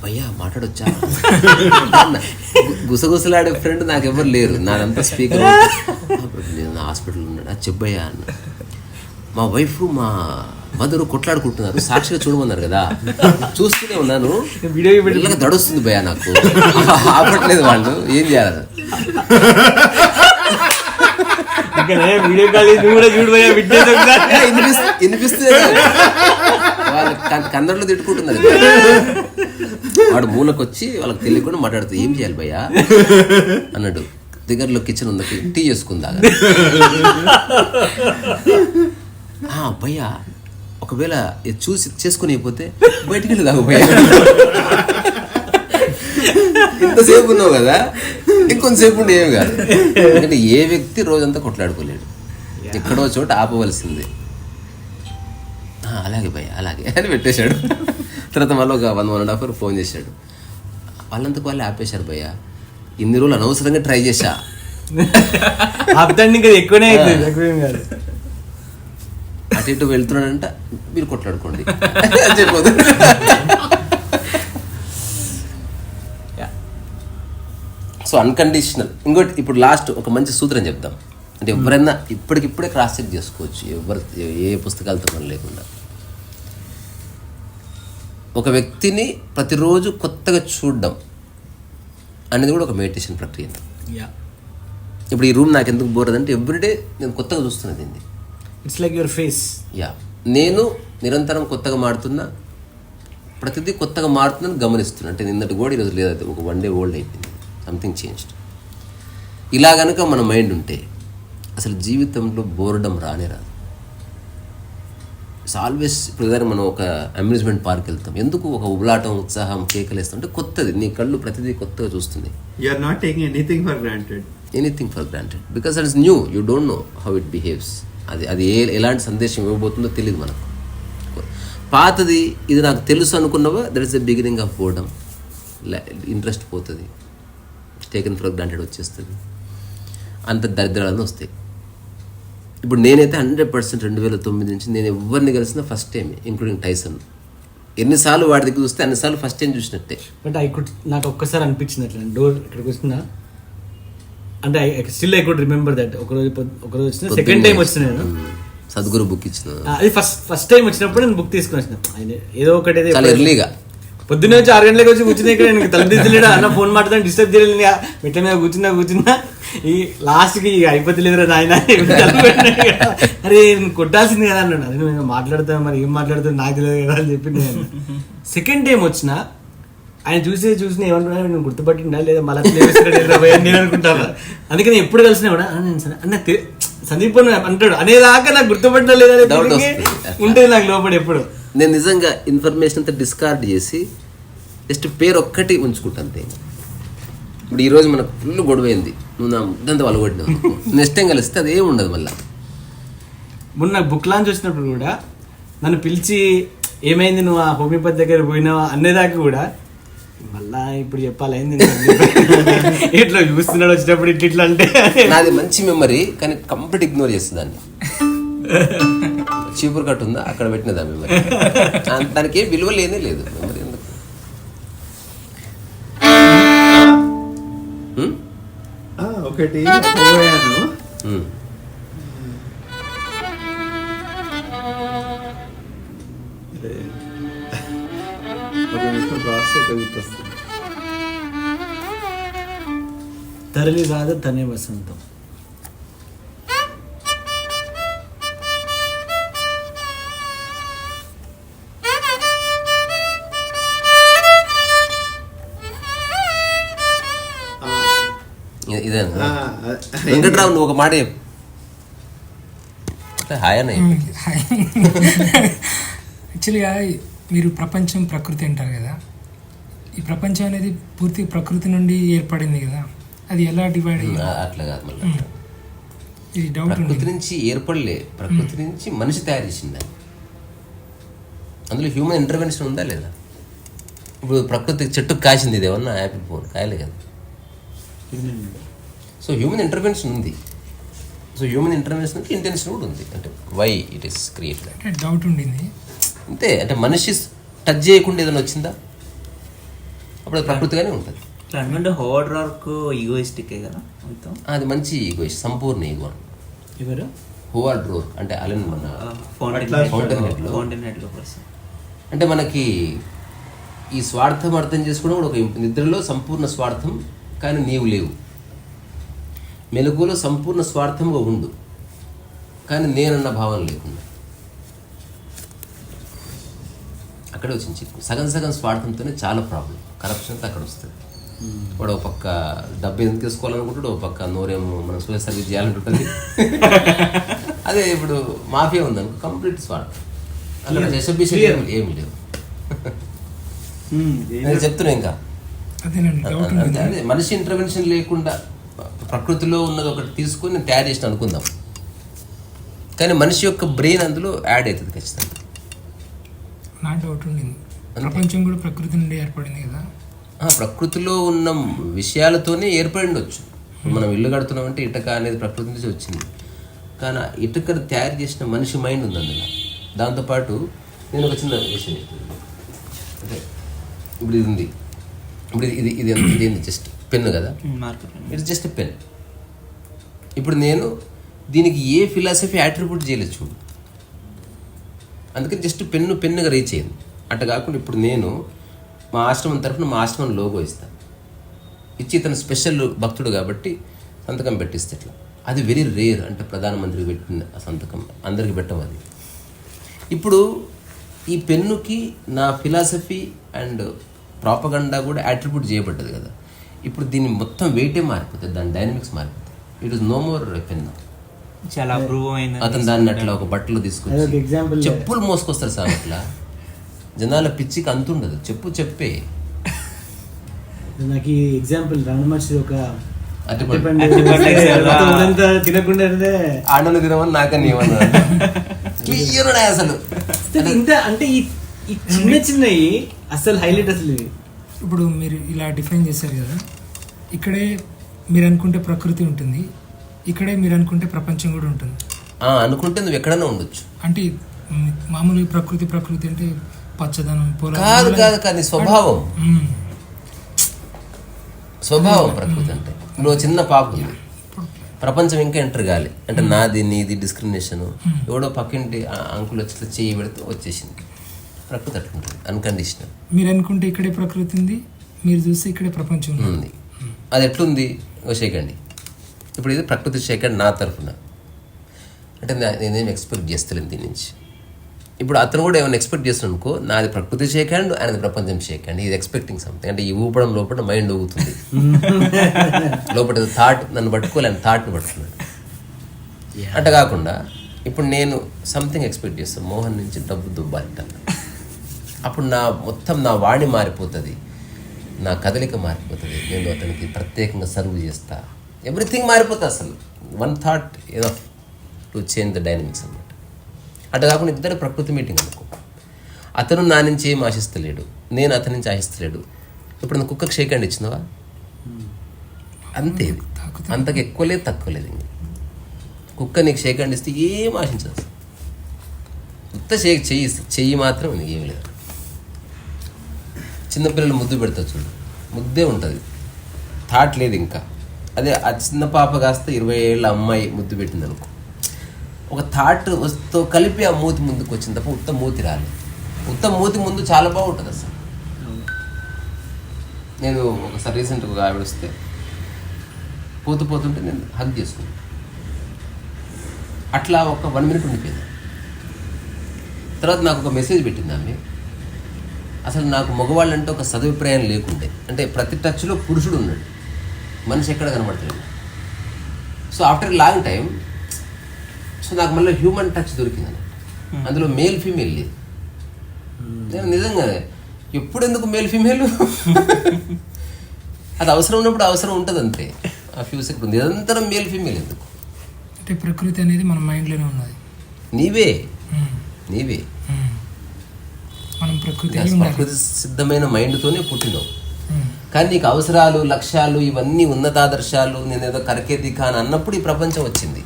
Speaker 2: భయ్యా మాట్లాడొచ్చా? గుసగుసలాడే ఫ్రెండ్ నాకు ఎవరు లేరు, నాదంతా స్పీకర్. నేను నా హాస్పిటల్ ఉన్నాడు, అది చెప్పయ్యా అన్న. మా వైఫ్ మా మదరు కొట్లాడుకుంటున్నారు, సాక్షిగా చూడమన్నారు కదా, చూస్తూనే ఉన్నాను, వీడియో దడుస్తుంది భయ్యా, నాకు ఆపట్లేదు వాళ్ళు, ఏం చేయాలి? వినిపిస్తుంది, వాళ్ళు కన్నడలో తిట్టుకుంటున్నారు. వాడు మూలకు వచ్చి వాళ్ళకి తెలియకుండా మాట్లాడుతూ ఏం చేయాలి భయ్యా అన్నాడు. దగ్గరలో కిచెన్ ఉంది, టీ చేసుకుందా భయ్యా, ఒకవేళ చూసి చేసుకుని అయిపోతే బయటికి వెళ్ళి తాగు భయ్యా, ఇంతసేపు ఉన్నావు కదా ఇంకొంతసేపు ఉండి ఏమి కాదు. ఎందుకంటే ఏ వ్యక్తి రోజంతా కొట్లాడుకోలేడు, ఎక్కడో చోట ఆపవలసింది. అలాగే భయ్యా అలాగే అని పెట్టేశాడు. తర్వాత మళ్ళీ ఒక 1.5 hour ఫోన్ చేశాడు. వాళ్ళంతకు వాళ్ళు ఆపేశారు భయ్యా, ఇన్ని రోజులు అనవసరంగా ట్రై చేశా,
Speaker 1: ఎక్కువనే
Speaker 2: అటు ఇటు వెళ్తున్నాడంట, మీరు కొట్లాడుకోండి చెప్పదు. So unconditional. ఇంకోటి ఇప్పుడు లాస్ట్ ఒక మంచి సూత్రం చెప్దాం. అంటే ఎవరైనా ఇప్పటికిప్పుడే క్రాస్ చెక్ చేసుకోవచ్చు, ఎవరు ఏ పుస్తకాలతో మనం లేకుండా. ఒక వ్యక్తిని ప్రతిరోజు కొత్తగా చూడడం అనేది కూడా ఒక మెడిటేషన్ ప్రక్రియ. ఇప్పుడు ఈ రూమ్ నాకు ఎందుకు బోర్ అంటే ఎవ్రీడే నేను కొత్తగా చూస్తున్నది దీన్ని.
Speaker 1: It's like your face.
Speaker 2: నేను నిరంతరం కొత్తగా మారుతున్నా, ప్రతిదీ కొత్తగా మారుతుందని గమనిస్తున్నా. అంటే నిన్నటి కూడా ఈరోజు లేదు, ఒక 1 day ఓల్డ్ అయిపోయింది, సంథింగ్ చేంజ్డ్. ఇలా కనుక మన మైండ్ ఉంటే అసలు జీవితంలో బోర్డం రానే రాదు. It's always. ఇప్పుడు ఏదైనా మనం ఒక అమ్యూజ్మెంట్ పార్క్ వెళ్తాం, ఎందుకు ఒక ఉబలాటం, ఉత్సాహం, కేకలేస్తాం అంటే కొత్తది, నీ కళ్ళు ప్రతిదీ కొత్తగా చూస్తుంది.
Speaker 4: You are not taking anything for granted because it's new, you don't know how it behaves. అది ఎలాంటి సందేశం ఇవ్వబోతుందో తెలియదు మనకు. పాతది ఇది నాకు తెలుసు అనుకున్నవా, that is the beginning of boredom. Interest పోతుంది, టేకెన్ ఫర్ గ్రాంటెడ్ వచ్చేస్తుంది, అంత దరిద్రాలను వస్తాయి. ఇప్పుడు నేనైతే 100% 2009 నుంచి నేను ఎవరిని కలిసిన ఫస్ట్ టైం, ఇంక్లూడింగ్ టైసన్. ఎన్నిసార్లు వాడి దగ్గర చూస్తే అన్నిసార్లు ఫస్ట్ టైం చూసినట్టే.
Speaker 1: బట్ నాకు ఒక్కసారి అనిపించింది అట్లా డోర్ ఇక్కడికి వచ్చిన అంటే ఐ కుడ్ రిమెంబర్ దట్. ఒకరోజు వచ్చిన సెకండ్ టైం వచ్చిన నేను
Speaker 2: సద్గురు బుక్ ఇచ్చిన,
Speaker 1: అది ఫస్ట్ టైం వచ్చినప్పుడు నేను బుక్ తీసుకుని వచ్చిన. ఆయన ఏదో ఒకటి
Speaker 2: ఎర్లీగా
Speaker 1: పొద్దున్నే వచ్చి 6 గంటలకు వచ్చి కూర్చున్నా, ఇక్కడ నేను తలదిద్దలేడు అన్న, ఫోన్ మాట్లాడని డిస్టర్బ్ చేయలేదు, మెట్ల మీద కూర్చున్నా ఈ లాస్ట్కి అయిపోతలేదురా నాయన, అరే నేను కొట్టాల్సింది కదా అన్నాడు. అది నేను మాట్లాడతాను, మరి ఏం మాట్లాడుతాను నాకు తెలియదు కదా అని చెప్పి నేను సెకండ్ టైం వచ్చిన ఆయన చూసి ఏమంటున్నా, నేను గుర్తుపట్టిండా లేదా మళ్ళీ నేను అనుకుంటాను. అందుకని ఎప్పుడు కలిసినా కూడా అన్న సందీప్ అంటాడు అనేదాకా నాకు గుర్తుపట్టినా లేదా ఉంటుంది నాకు లోపల ఎప్పుడు.
Speaker 2: నేను నిజంగా ఇన్ఫర్మేషన్ అంతా డిస్కార్డ్ చేసి జస్ట్ పేరు ఒక్కటి ఉంచుకుంటాను అంతే. ఇప్పుడు ఈరోజు మనకు ఫుల్ గొడవైంది, నువ్వు నా ముద్దంతా వాళ్ళు కొట్టినావు, నెక్స్ట్ టైం కలిస్తే అది ఏమి ఉండదు. మళ్ళీ
Speaker 1: మొన్న నాకు బుక్ లాంచ్ వచ్చినప్పుడు కూడా నన్ను పిలిచి ఏమైంది నువ్వు ఆ హోమియోపతి దగ్గర పోయినావా అనేదాకా కూడా మళ్ళా ఇప్పుడు చెప్పాలి ఇట్లా చూస్తున్నాడు వచ్చినప్పుడు ఇట్లా అంటే.
Speaker 2: నాది మంచి మెమరీ కానీ కంప్లీట్ ఇగ్నోర్ చేస్తుందాన్ని. చీపురు కట్టు ఉందా అక్కడ పెట్టినదా మెమరీ, దానికి ఏ విలువ లేనే లేదు మెమరీ. ఎందుకు
Speaker 4: ఒకటి పోయాను, ఒక నిమిషం ప్రాసెస్ అయితే గుర్తొస్తుంది.
Speaker 1: తరలి రాదు తనే వసంతం.
Speaker 2: ఇదే వెంకట్రావు నువ్వు ఒక మాట చెప్పు. హాయ్ అన్న.
Speaker 5: యాక్చువల్గా మీరు ప్రపంచం ప్రకృతి అంటారు కదా, ఈ ప్రపంచం అనేది పూర్తి ప్రకృతి నుండి ఏర్పడింది కదా, అది ఎలా డివైడ్ అయ్యింది?
Speaker 2: అట్లా కాదు, మళ్ళీ
Speaker 5: ఇది డౌట్.
Speaker 2: ప్రకృతి నుంచి ఏర్పడలే, ప్రకృతి నుంచి మనిషి తయారు చేసింది. అందులో హ్యూమన్ ఇంటర్వెన్షన్ ఉందా లేదా? ఇప్పుడు ప్రకృతి చెట్టుకు కాసింది, ఇది ఏమన్నా యాపిల్ ఫోన్ కాయలే కదా. సో హ్యూమన్ ఇంటర్వెన్షన్ ఉంది. సో హ్యూమన్ ఇంటర్వెన్షన్కి ఇంటెన్షన్ కూడా ఉంది. అంటే వై ఇట్ ఈస్ క్రియేటెడ్
Speaker 5: అంటే డౌట్ ఉండింది
Speaker 2: అంతే. అంటే మనిషి టచ్ చేయకుండా ఏదైనా వచ్చిందా అప్పుడు అది ప్రకృతిగానే ఉంటుంది.
Speaker 3: అనుకుంటే హోవర్డ్ రాక్ ఈగోయిస్టిక్ కదా మొత్తం.
Speaker 2: అది మంచి ఈగో, సంపూర్ణ ఈగో.
Speaker 1: ఎవరు?
Speaker 2: హోవర్డ్ రోక్ అంటే అలెన్ మన
Speaker 3: ఫౌంటైన్ హెడ్ లో పర్సన్.
Speaker 2: అంటే మనకి ఈ స్వార్థం అర్థం చేసుకోవడం కూడా ఒక నిద్రలో సంపూర్ణ స్వార్థం, కానీ నీవు లేవు. మెలకువలో సంపూర్ణ స్వార్థంగా ఉండు, కానీ నేనన్న భావం లేకుండా. అక్కడే వచ్చింది సగం సగం స్వార్థంతోనే చాలా ప్రాబ్లం. కరప్షన్తో అక్కడ వస్తుంది. వాడు ఒక పక్క డబ్బు ఎందుకు తీసుకోవాలనుకుంటాడు, ఒక పక్క నోరేమో మనం సోషల్ సర్వీస్ చేయాలనుకుంటుంది. అదే ఇప్పుడు మాఫియా ఉందనుకో, కంప్లీట్ స్వార్థం. అలా ఏమి లేవు. నేను చెప్తున్నా ఇంకా అదే మనిషి ఇంటర్వెన్షన్ లేకుండా ప్రకృతిలో ఉన్నది ఒకటి తీసుకొని నేను తయారు చేసిన అనుకుందాం, కానీ మనిషి యొక్క బ్రెయిన్ అందులో యాడ్ అవుతుంది ఖచ్చితంగా.
Speaker 5: నా డౌట్ ఉండింది, ప్రపంచం కూడా ప్రకృతి నుండి ఏర్పడింది కదా.
Speaker 2: ప్రకృతిలో ఉన్న విషయాలతోనే ఏర్పడి ఉండొచ్చు. మనం ఇల్లు కడుతున్నామంటే ఇటుక అనేది ప్రకృతి నుంచి వచ్చింది, కానీ ఇటుకను తయారు చేసిన మనిషి మైండ్ ఉంది అందులో. దాంతోపాటు నేను ఒక చిన్న విషయం చెప్తున్నాను. అంటే ఇప్పుడు ఇది ఉంది, ఇప్పుడు ఇది జస్ట్ పెన్ను కదా, ఇట్స్ జస్ట్ పెన్. ఇప్పుడు నేను దీనికి ఏ ఫిలాసఫీ అట్రిబ్యూట్ చేయలేదు చూడు, అందుకని జస్ట్ పెన్నుగా రీచ్ అయ్యింది. అట్లా కాకుండా ఇప్పుడు నేను మా ఆశ్రమం తరఫున మా ఆశ్రమం లోగో ఇస్తాను, ఇచ్చి ఇతను స్పెషల్ భక్తుడు కాబట్టి సంతకం పెట్టిస్తే ఇట్లా. అది వెరీ రేర్. అంటే ప్రధానమంత్రికి పెట్టిన సంతకం అందరికి పెట్టం అది. ఇప్పుడు ఈ పెన్నుకి నా ఫిలాసఫీ అండ్ ప్రాపగండా కూడా అట్రిబ్యూట్ చేయబడ్డది కదా. ఇప్పుడు దీన్ని మొత్తం వెయిటే మారిపోతుంది, దాని డైనమిక్స్ మారిపోతుంది. It is no more pen.
Speaker 3: చాలా అప్రూవ్ అయింది.
Speaker 2: అతను దాన్ని అట్లా ఒక బట్టలు తీసుకొచ్చి చెప్పులు మోసుకొస్తారు సార్. అట్లా జనాల పిచ్చికి అంతుండదు. చెప్పే
Speaker 1: నాకు ఈ ఎగ్జాంపుల్ రమణ మహర్షి ఒక
Speaker 2: తినకుండా
Speaker 1: ఆడలు
Speaker 2: తినమని నాకని ఏమన్నా అసలు
Speaker 1: ఇంత అంటే ఈ చిన్నవి అసలు హైలైట్. అసలు
Speaker 5: ఇప్పుడు మీరు ఇలా డిఫైన్ చేశారు కదా, ఇక్కడే మీరు అనుకుంటే ప్రకృతి ఉంటుంది, ఇక్కడే మీరు అనుకుంటే ప్రపంచం కూడా ఉంటుంది.
Speaker 2: అనుకుంటే నువ్వు ఎక్కడైనా ఉండొచ్చు.
Speaker 5: అంటే మామూలుగా ప్రకృతి అంటే పచ్చదనం,
Speaker 2: కాదు స్వభావం ప్రకృతి అంటే. నువ్వు చిన్న పాప ఉంది, ప్రపంచం ఇంకా ఎంటర్ కాలి అంటే నాది నీది డిస్క్రిమినేషన్, ఎవడో పక్కింటి అంకులు వచ్చి చేయి పెడితే వచ్చేసింది. ప్రకృతి అట్లుంటుంది, అన్కండిషనల్.
Speaker 5: మీరు అనుకుంటే ఇక్కడే ప్రకృతి ఉంది, మీరు చూస్తే ఇక్కడే ప్రపంచం
Speaker 2: ఉంది. అది ఎట్లుంది షేకండి. ఇప్పుడు ఇది ప్రకృతి షేకండి నా తరఫున, అంటే నేనేం ఎక్స్పెక్ట్ చేస్తలేను దీని నుంచి. ఇప్పుడు అతను కూడా ఏమైనా ఎక్స్పెక్ట్ చేస్తున్నాను అనుకో, నాది ప్రకృతి షేక్ హ్యాండ్, ఆయనది ప్రపంచం షేక్ హ్యాండ్. ఇది ఎక్స్పెక్టింగ్ సంథింగ్. అంటే ఈ ఊపడం లోపల మైండ్ ఊగుతుంది, లోపల థాట్ నన్ను పట్టుకోలేను, థాట్ని పట్టుకున్నాను. అట్లా కాకుండా ఇప్పుడు నేను సంథింగ్ ఎక్స్పెక్ట్ చేస్తాను, మోహన్ నుంచి డబ్బు దుబ్బాలంట. అప్పుడు మొత్తం నా వాణి మారిపోతుంది, నా కదలిక మారిపోతుంది, నేను అతనికి ప్రత్యేకంగా సర్వ్ చేస్తా, ఎవ్రీథింగ్ మారిపోతుంది. అసలు one thought enough to change the dynamics అన్నమాట. అట్లా కాకుండా ఇద్దరు ప్రకృతి మీటింగ్ అనుకో, అతను నా నుంచి ఏం ఆశిస్తలేడు, నేను అతని నుంచి ఆశిస్తలేడు. ఇప్పుడు నువ్వు కుక్కకి షేక్ హ్యాండ్ ఇచ్చినావా, అంతే. అంతకు ఎక్కువ లేదు తక్కువ లేదు. ఇంక కుక్క నీకు షేక్ హ్యాండ్ ఇస్తే ఏం ఆశించదు, ఉత్త చెయ్యి మాత్రం నీకు ఏం లేదు. చిన్నపిల్లలు ముద్దు పెడతా చూడు, ముద్దే ఉంటుంది, థాట్ లేదు ఇంకా. అదే ఆ చిన్న పాప కాస్త 20 ఏళ్ళ అమ్మాయి ముద్దు పెట్టింది అనుకో, ఒక థాట్ వస్తూ కలిపి ఆ మూతి ముందుకు వచ్చింది తప్ప ఉత్త మూతి రాలేదు. ఉత్తమ మూతి ముందు చాలా బాగుంటుంది అసలు. నేను ఒకసారి రీసెంట్గా ఒక ఆవిడ వస్తే పోతుంటే నేను హగ్ చేసుకున్నాను. అట్లా ఒక 1 minute ఉండిపోయింది. తర్వాత నాకు ఒక మెసేజ్ పెట్టింది ఆమె. అసలు నాకు మగవాళ్ళంటే ఒక సదభిప్రాయం లేకుండే, అంటే ప్రతి టచ్లో పురుషుడు ఉన్నాడు, మనిషి ఎక్కడ కనబడతాడు. So after long time so నాకు మళ్ళీ హ్యూమన్ టచ్ దొరికింది. అందులో మేల్ ఫీమేల్ లేదు. నేను నిజంగా ఎప్పుడు ఎందుకు మేల్ ఫీమేల్ అది అవసరం ఉన్నప్పుడు అవసరం ఉంటుంది అంతే. ఆ ఫ్యూ సెకండ్ నిరంతరం మేల్ ఫీమేల్ ఎందుకు?
Speaker 5: అంటే ప్రకృతి అనేది మన మైండ్లోనే ఉన్నది.
Speaker 2: నీవే
Speaker 5: మనం ప్రకృతి
Speaker 2: సిద్ధమైన మైండ్తోనే పుట్టినావు. కానీ నీకు అవసరాలు, లక్ష్యాలు, ఇవన్నీ ఉన్నతాదర్శాలు, నేనేదో కరకేది కాని అన్నప్పుడు ఈ ప్రపంచం వచ్చింది.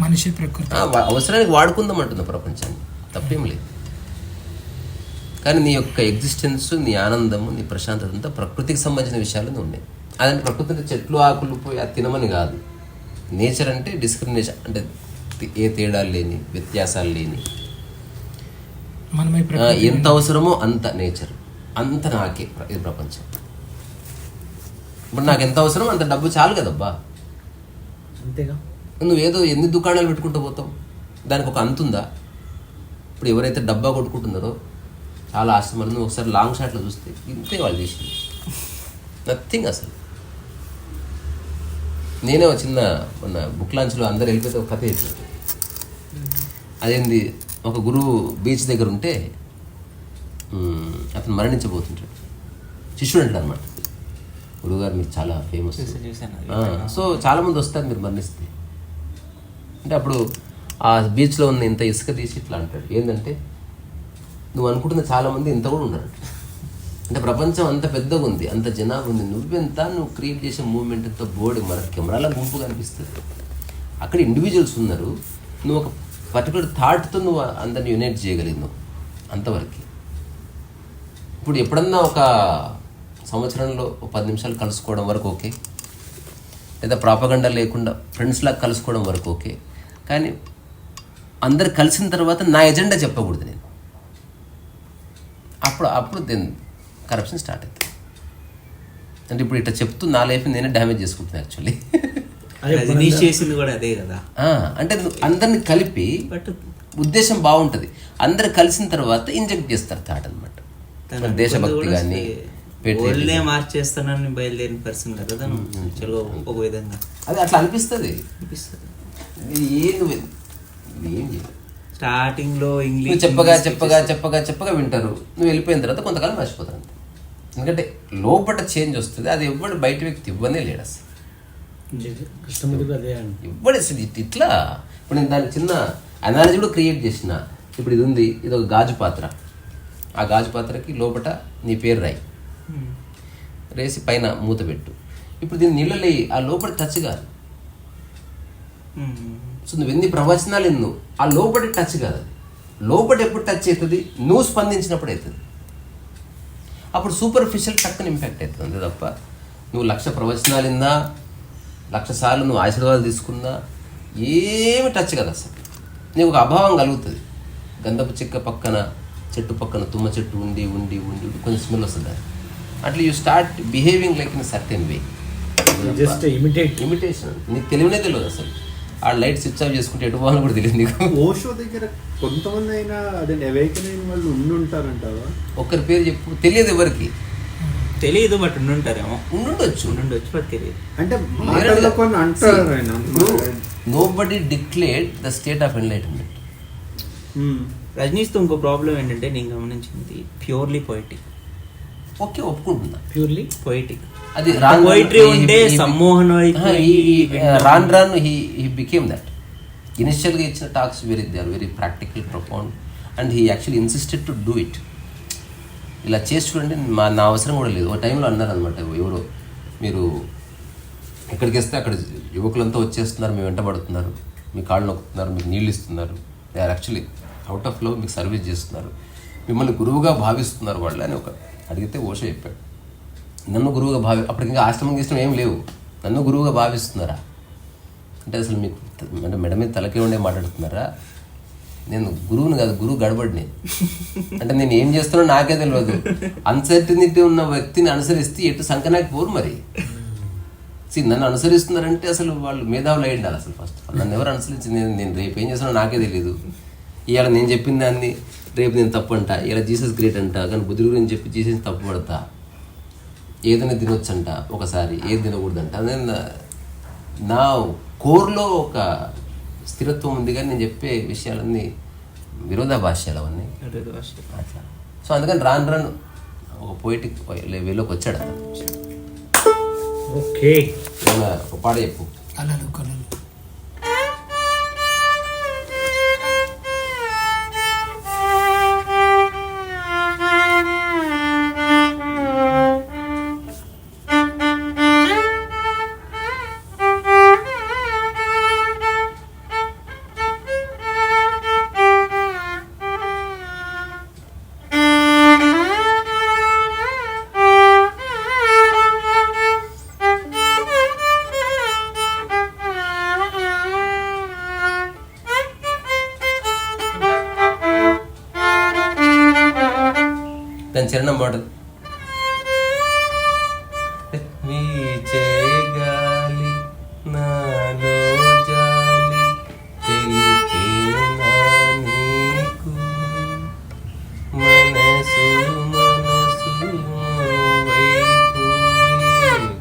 Speaker 5: మనిషి ప్రకృతి
Speaker 2: అవసరానికి వాడుకుందాం అంటుంది ప్రపంచాన్ని, తప్పేం లేదు. కానీ నీ యొక్క ఎగ్జిస్టెన్స్, నీ ఆనందము, నీ ప్రశాంతత అంతా ప్రకృతికి సంబంధించిన విషయాలు ఉన్నాయి. అదంటే ప్రకృతి చెట్లు ఆకులు పోయి అది తినమని కాదు. నేచర్ అంటే డిస్క్రిమినేషన్, అంటే ఏ తేడాలు లేని, వ్యత్యాసాలు లేని, ఎంత అవసరమో అంత నేచర్, అంత నాకే ఇది ప్రపంచం. ఇప్పుడు నాకు ఎంత అవసరం అంత డబ్బు చాలు కదబ్బా.
Speaker 1: అంతేగా.
Speaker 2: నువ్వేదో ఎన్ని దుకాణాలు పెట్టుకుంటూ పోతావు, దానికి ఒక అంతుందా? ఇప్పుడు ఎవరైతే డబ్బా కొట్టుకుంటున్నారో చాలా ఆశ్రమాలు, నువ్వు ఒకసారి లాంగ్ షాట్లో చూస్తే ఇంతే వాళ్ళు చేసింది, నథింగ్ అసలు. నేనే ఒక చిన్న మొన్న బుక్ లాంచ్లో అందరు వెళ్ళిపోతే ఒక కథ చెప్పాను. అదేంది, ఒక గురువు బీచ్ దగ్గర ఉంటే అతను మరణించబోతుంటాడు. శిష్యుడు అంటాడు అనమాట, గురువుగారు మీరు చాలా ఫేమస్, సో చాలామంది వస్తారు మీరు మరణిస్తే అంటే. అప్పుడు ఆ బీచ్లో ఉన్న ఇంత ఇసుక తీసి ఇట్లా అంటాడు, ఏంటంటే నువ్వు అనుకుంటున్న చాలామంది ఇంత కూడా ఉండరు. అంటే ప్రపంచం అంత పెద్దగా ఉంది, అంత జనాభా ఉంది, నువ్వెంత, నువ్వు క్రియేట్ చేసే మూవ్మెంట్ ఎంత, బోర్డు మన కెమెరాల గుంపు కనిపిస్తుంది, అక్కడ ఇండివిజువల్స్ ఉన్నారు, నువ్వు ఒక పర్టికులర్ థాట్తో నువ్వు అందరిని యునైట్ చేయగలిగినావు అంతవరకు. ఇప్పుడు ఎప్పుడన్నా ఒక సంవత్సరంలో 10 నిమిషాలు కలుసుకోవడం వరకు ఓకే, లేదా ప్రాపగండా లేకుండా ఫ్రెండ్స్లాగా కలుసుకోవడం వరకు ఓకే. కానీ అందరు కలిసిన తర్వాత నా ఎజెండా చెప్పకూడదు నేను. అప్పుడు దెన్ కరప్షన్ స్టార్ట్ అవుతుంది. అంటే ఇప్పుడు ఇట్లా చెప్తూ నా లైఫ్ నేనే డ్యామేజ్ చేసుకుంటున్నాను యాక్చువల్లీ.
Speaker 3: చేసింది కూడా అదే కదా.
Speaker 2: అంటే అందరిని కలిపి ఉద్దేశం బాగుంటుంది, అందరు కలిసిన తర్వాత ఇంజెక్ట్ చేస్తారు థాట్ అనమాట. దేశభక్తి కానీ
Speaker 3: మార్చేస్తానని బయలుదేరిన పర్సన్ కదా తను, ఒక విధంగా
Speaker 2: అది అట్లా అనిపిస్తుంది. ఏం
Speaker 3: స్టార్టింగ్ లో ఇంగ్లీష్
Speaker 2: చెప్పగా వింటారు, నువ్వు వెళ్ళిపోయిన తర్వాత కొంతకాలం మర్చిపోతారు అంతే. ఎందుకంటే లోపల చేంజ్ వస్తుంది, అది ఎవ్వడు బయట వ్యక్తి ఇవ్వనే లేడు అసలు. ఇవ్వడు అసలు ఇట్లా. ఇప్పుడు నేను దాని చిన్న అనాలజీ కూడా క్రియేట్ చేసిన. ఇప్పుడు ఇది ఉంది, ఇది ఒక గాజు పాత్ర, ఆ గాజు పాత్రకి లోపల నీ పేరు రాయి, రేసి పైన మూత పెట్టు. ఇప్పుడు దీన్ని నీళ్ళలో ఆ లోపల టచ్ కాదు. సో నువ్వు ఎన్ని ప్రవచనాలు ఎన్నో, ఆ లోపలి టచ్ కాదు. అది లోపల ఎప్పుడు టచ్ అవుతుంది, నువ్వు స్పందించినప్పుడు అవుతుంది. అప్పుడు సూపర్ఫిషియల్ టక్కన ఇంపాక్ట్ అవుతుంది అంతే తప్ప నువ్వు 1,00,000 ప్రవచనాలు విన్నా, 1,00,000 సార్లు నువ్వు ఆశీర్వాదాలు తీసుకున్నా ఏమి టచ్ కదా అసలు. నీకు ఒక అభావం కలుగుతుంది. గంధపు చెక్క పక్కన, చెట్టు పక్కన తుమ్మ చెట్టు ఉండి ఉండి ఉండి కొంచెం స్మెల్ వస్తుంది. అట్లా you start behaving like in certain way.
Speaker 1: Just
Speaker 2: imitation. నీకు తెలియనే తెలియదు అసలు. ఆ లైట్ స్విచ్ ఆఫ్ చేసుకుంటే ఎటు పోవాలని కూడా తెలియదు నీకు.
Speaker 4: ఓషో దగ్గర కొంతమంది అయినా అదే అవేకన్ అయిన వాళ్ళు ఉండుంటారంటావా?
Speaker 2: ఒకరి పేరు చెప్పు, తెలియదు ఎవరికి,
Speaker 3: తెలియదు, బట్ ఉండుంటారేమో,
Speaker 2: ఉండుండొచ్చు,
Speaker 3: బట్ తెలియదు.
Speaker 4: అంటే మాటల్లో కొన్ని అంటారు.
Speaker 2: Nobody declared the state of enlightenment.
Speaker 3: రజనీష్తో ఇంకో ప్రాబ్లం ఏంటంటే నేను గమనించింది, ప్యూర్లీ పొయిటిక్.
Speaker 2: ఓకే, ఒప్పుకుంటున్నా,
Speaker 3: ప్యూర్లీ పొయిటిక్.
Speaker 2: అది
Speaker 3: పోయిటరీ ఉంటే సమ్మోహన్
Speaker 2: రాన్ హీ బికేమ్ దట్. ఇనిషియల్గా ఇచ్చిన talks they are very practical, profound, and he actually insisted to do it. ఇలా చేసి చూడండి, నా అవసరం కూడా లేదు. ఒక టైంలో అన్నారు అనమాట ఎవరో, మీరు ఎక్కడికి వస్తే అక్కడ యువకులంతా వచ్చేస్తున్నారు, మీ వెంటబడుతున్నారు, మీ కాళ్ళు నొక్కుతున్నారు, మీకు నీళ్ళు ఇస్తున్నారు, they are actually out of love మీకు సర్వీస్ చేస్తున్నారు, మిమ్మల్ని గురువుగా భావిస్తున్నారు వాళ్ళు అని ఒక అడిగితే ఓషో చెప్పాడు. నన్ను గురువుగా అప్పటికి ఇంకా ఆశ్రమం గీష్టం ఏం లేవు, నన్ను గురువుగా భావిస్తున్నారా అంటే అసలు మీకు అంటే మెడ మీద తలకే ఉండే మాట్లాడుతున్నారా, నేను గురువుని కాదు, గురువు గడబడిని. అంటే నేను ఏం చేస్తున్నా నాకే తెలియదు. అన్సర్టినిటీ ఉన్న వ్యక్తిని అనుసరిస్తే ఎటు సంకనాకి పోరు మరి. నన్ను అనుసరిస్తున్నారంటే అసలు వాళ్ళు మేధావులు అయి ఉండాలి. అసలు ఫస్ట్ నన్ను ఎవరు అనుసరించి నేను రేపు ఏం చేస్తున్నా నాకే తెలియదు. ఇవాళ నేను చెప్పిన దాన్ని రేపు నేను తప్పు అంట, ఇలా జీసస్ గ్రేట్ అంట, కానీ బుద్ధి గురించి చెప్పి జీసస్ తప్పు పడతా. ఏదైనా తినొచ్చంట ఒకసారి, ఏది తినకూడదంట. అదే నా కోర్లో ఒక స్థిరత్వం ఉంది, కానీ నేను చెప్పే విషయాలన్నీ విరోధాభాష్యాలు అవన్నీ అట్లా. సో అందుకని రాను ఒక పోయిటిక్ వేలోకి వచ్చాడు అతను.
Speaker 1: ఓకే,
Speaker 2: ఒక పాట చెప్పు.
Speaker 5: కళలు కళలు
Speaker 2: దాని చరణం పాట. వీచేగాలి నాలో జాలి తెలిపేనా నీకు, మనసు మనసు వైపు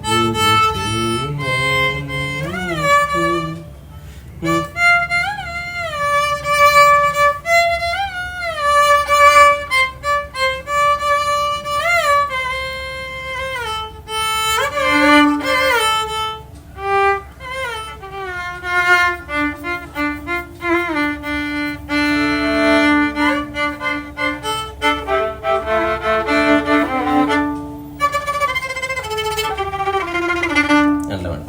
Speaker 2: గురుతేనా నీకు.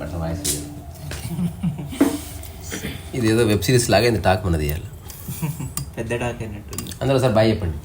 Speaker 2: అట్లా వాయిస్ ఇదేదో వెబ్ సిరీస్ లాగా టాక్ మనది ఇవాళ.
Speaker 3: పెద్ద టాక్ అయినట్టుంది.
Speaker 2: అందరూ ఒకసారి బాయ్ చెప్పండి.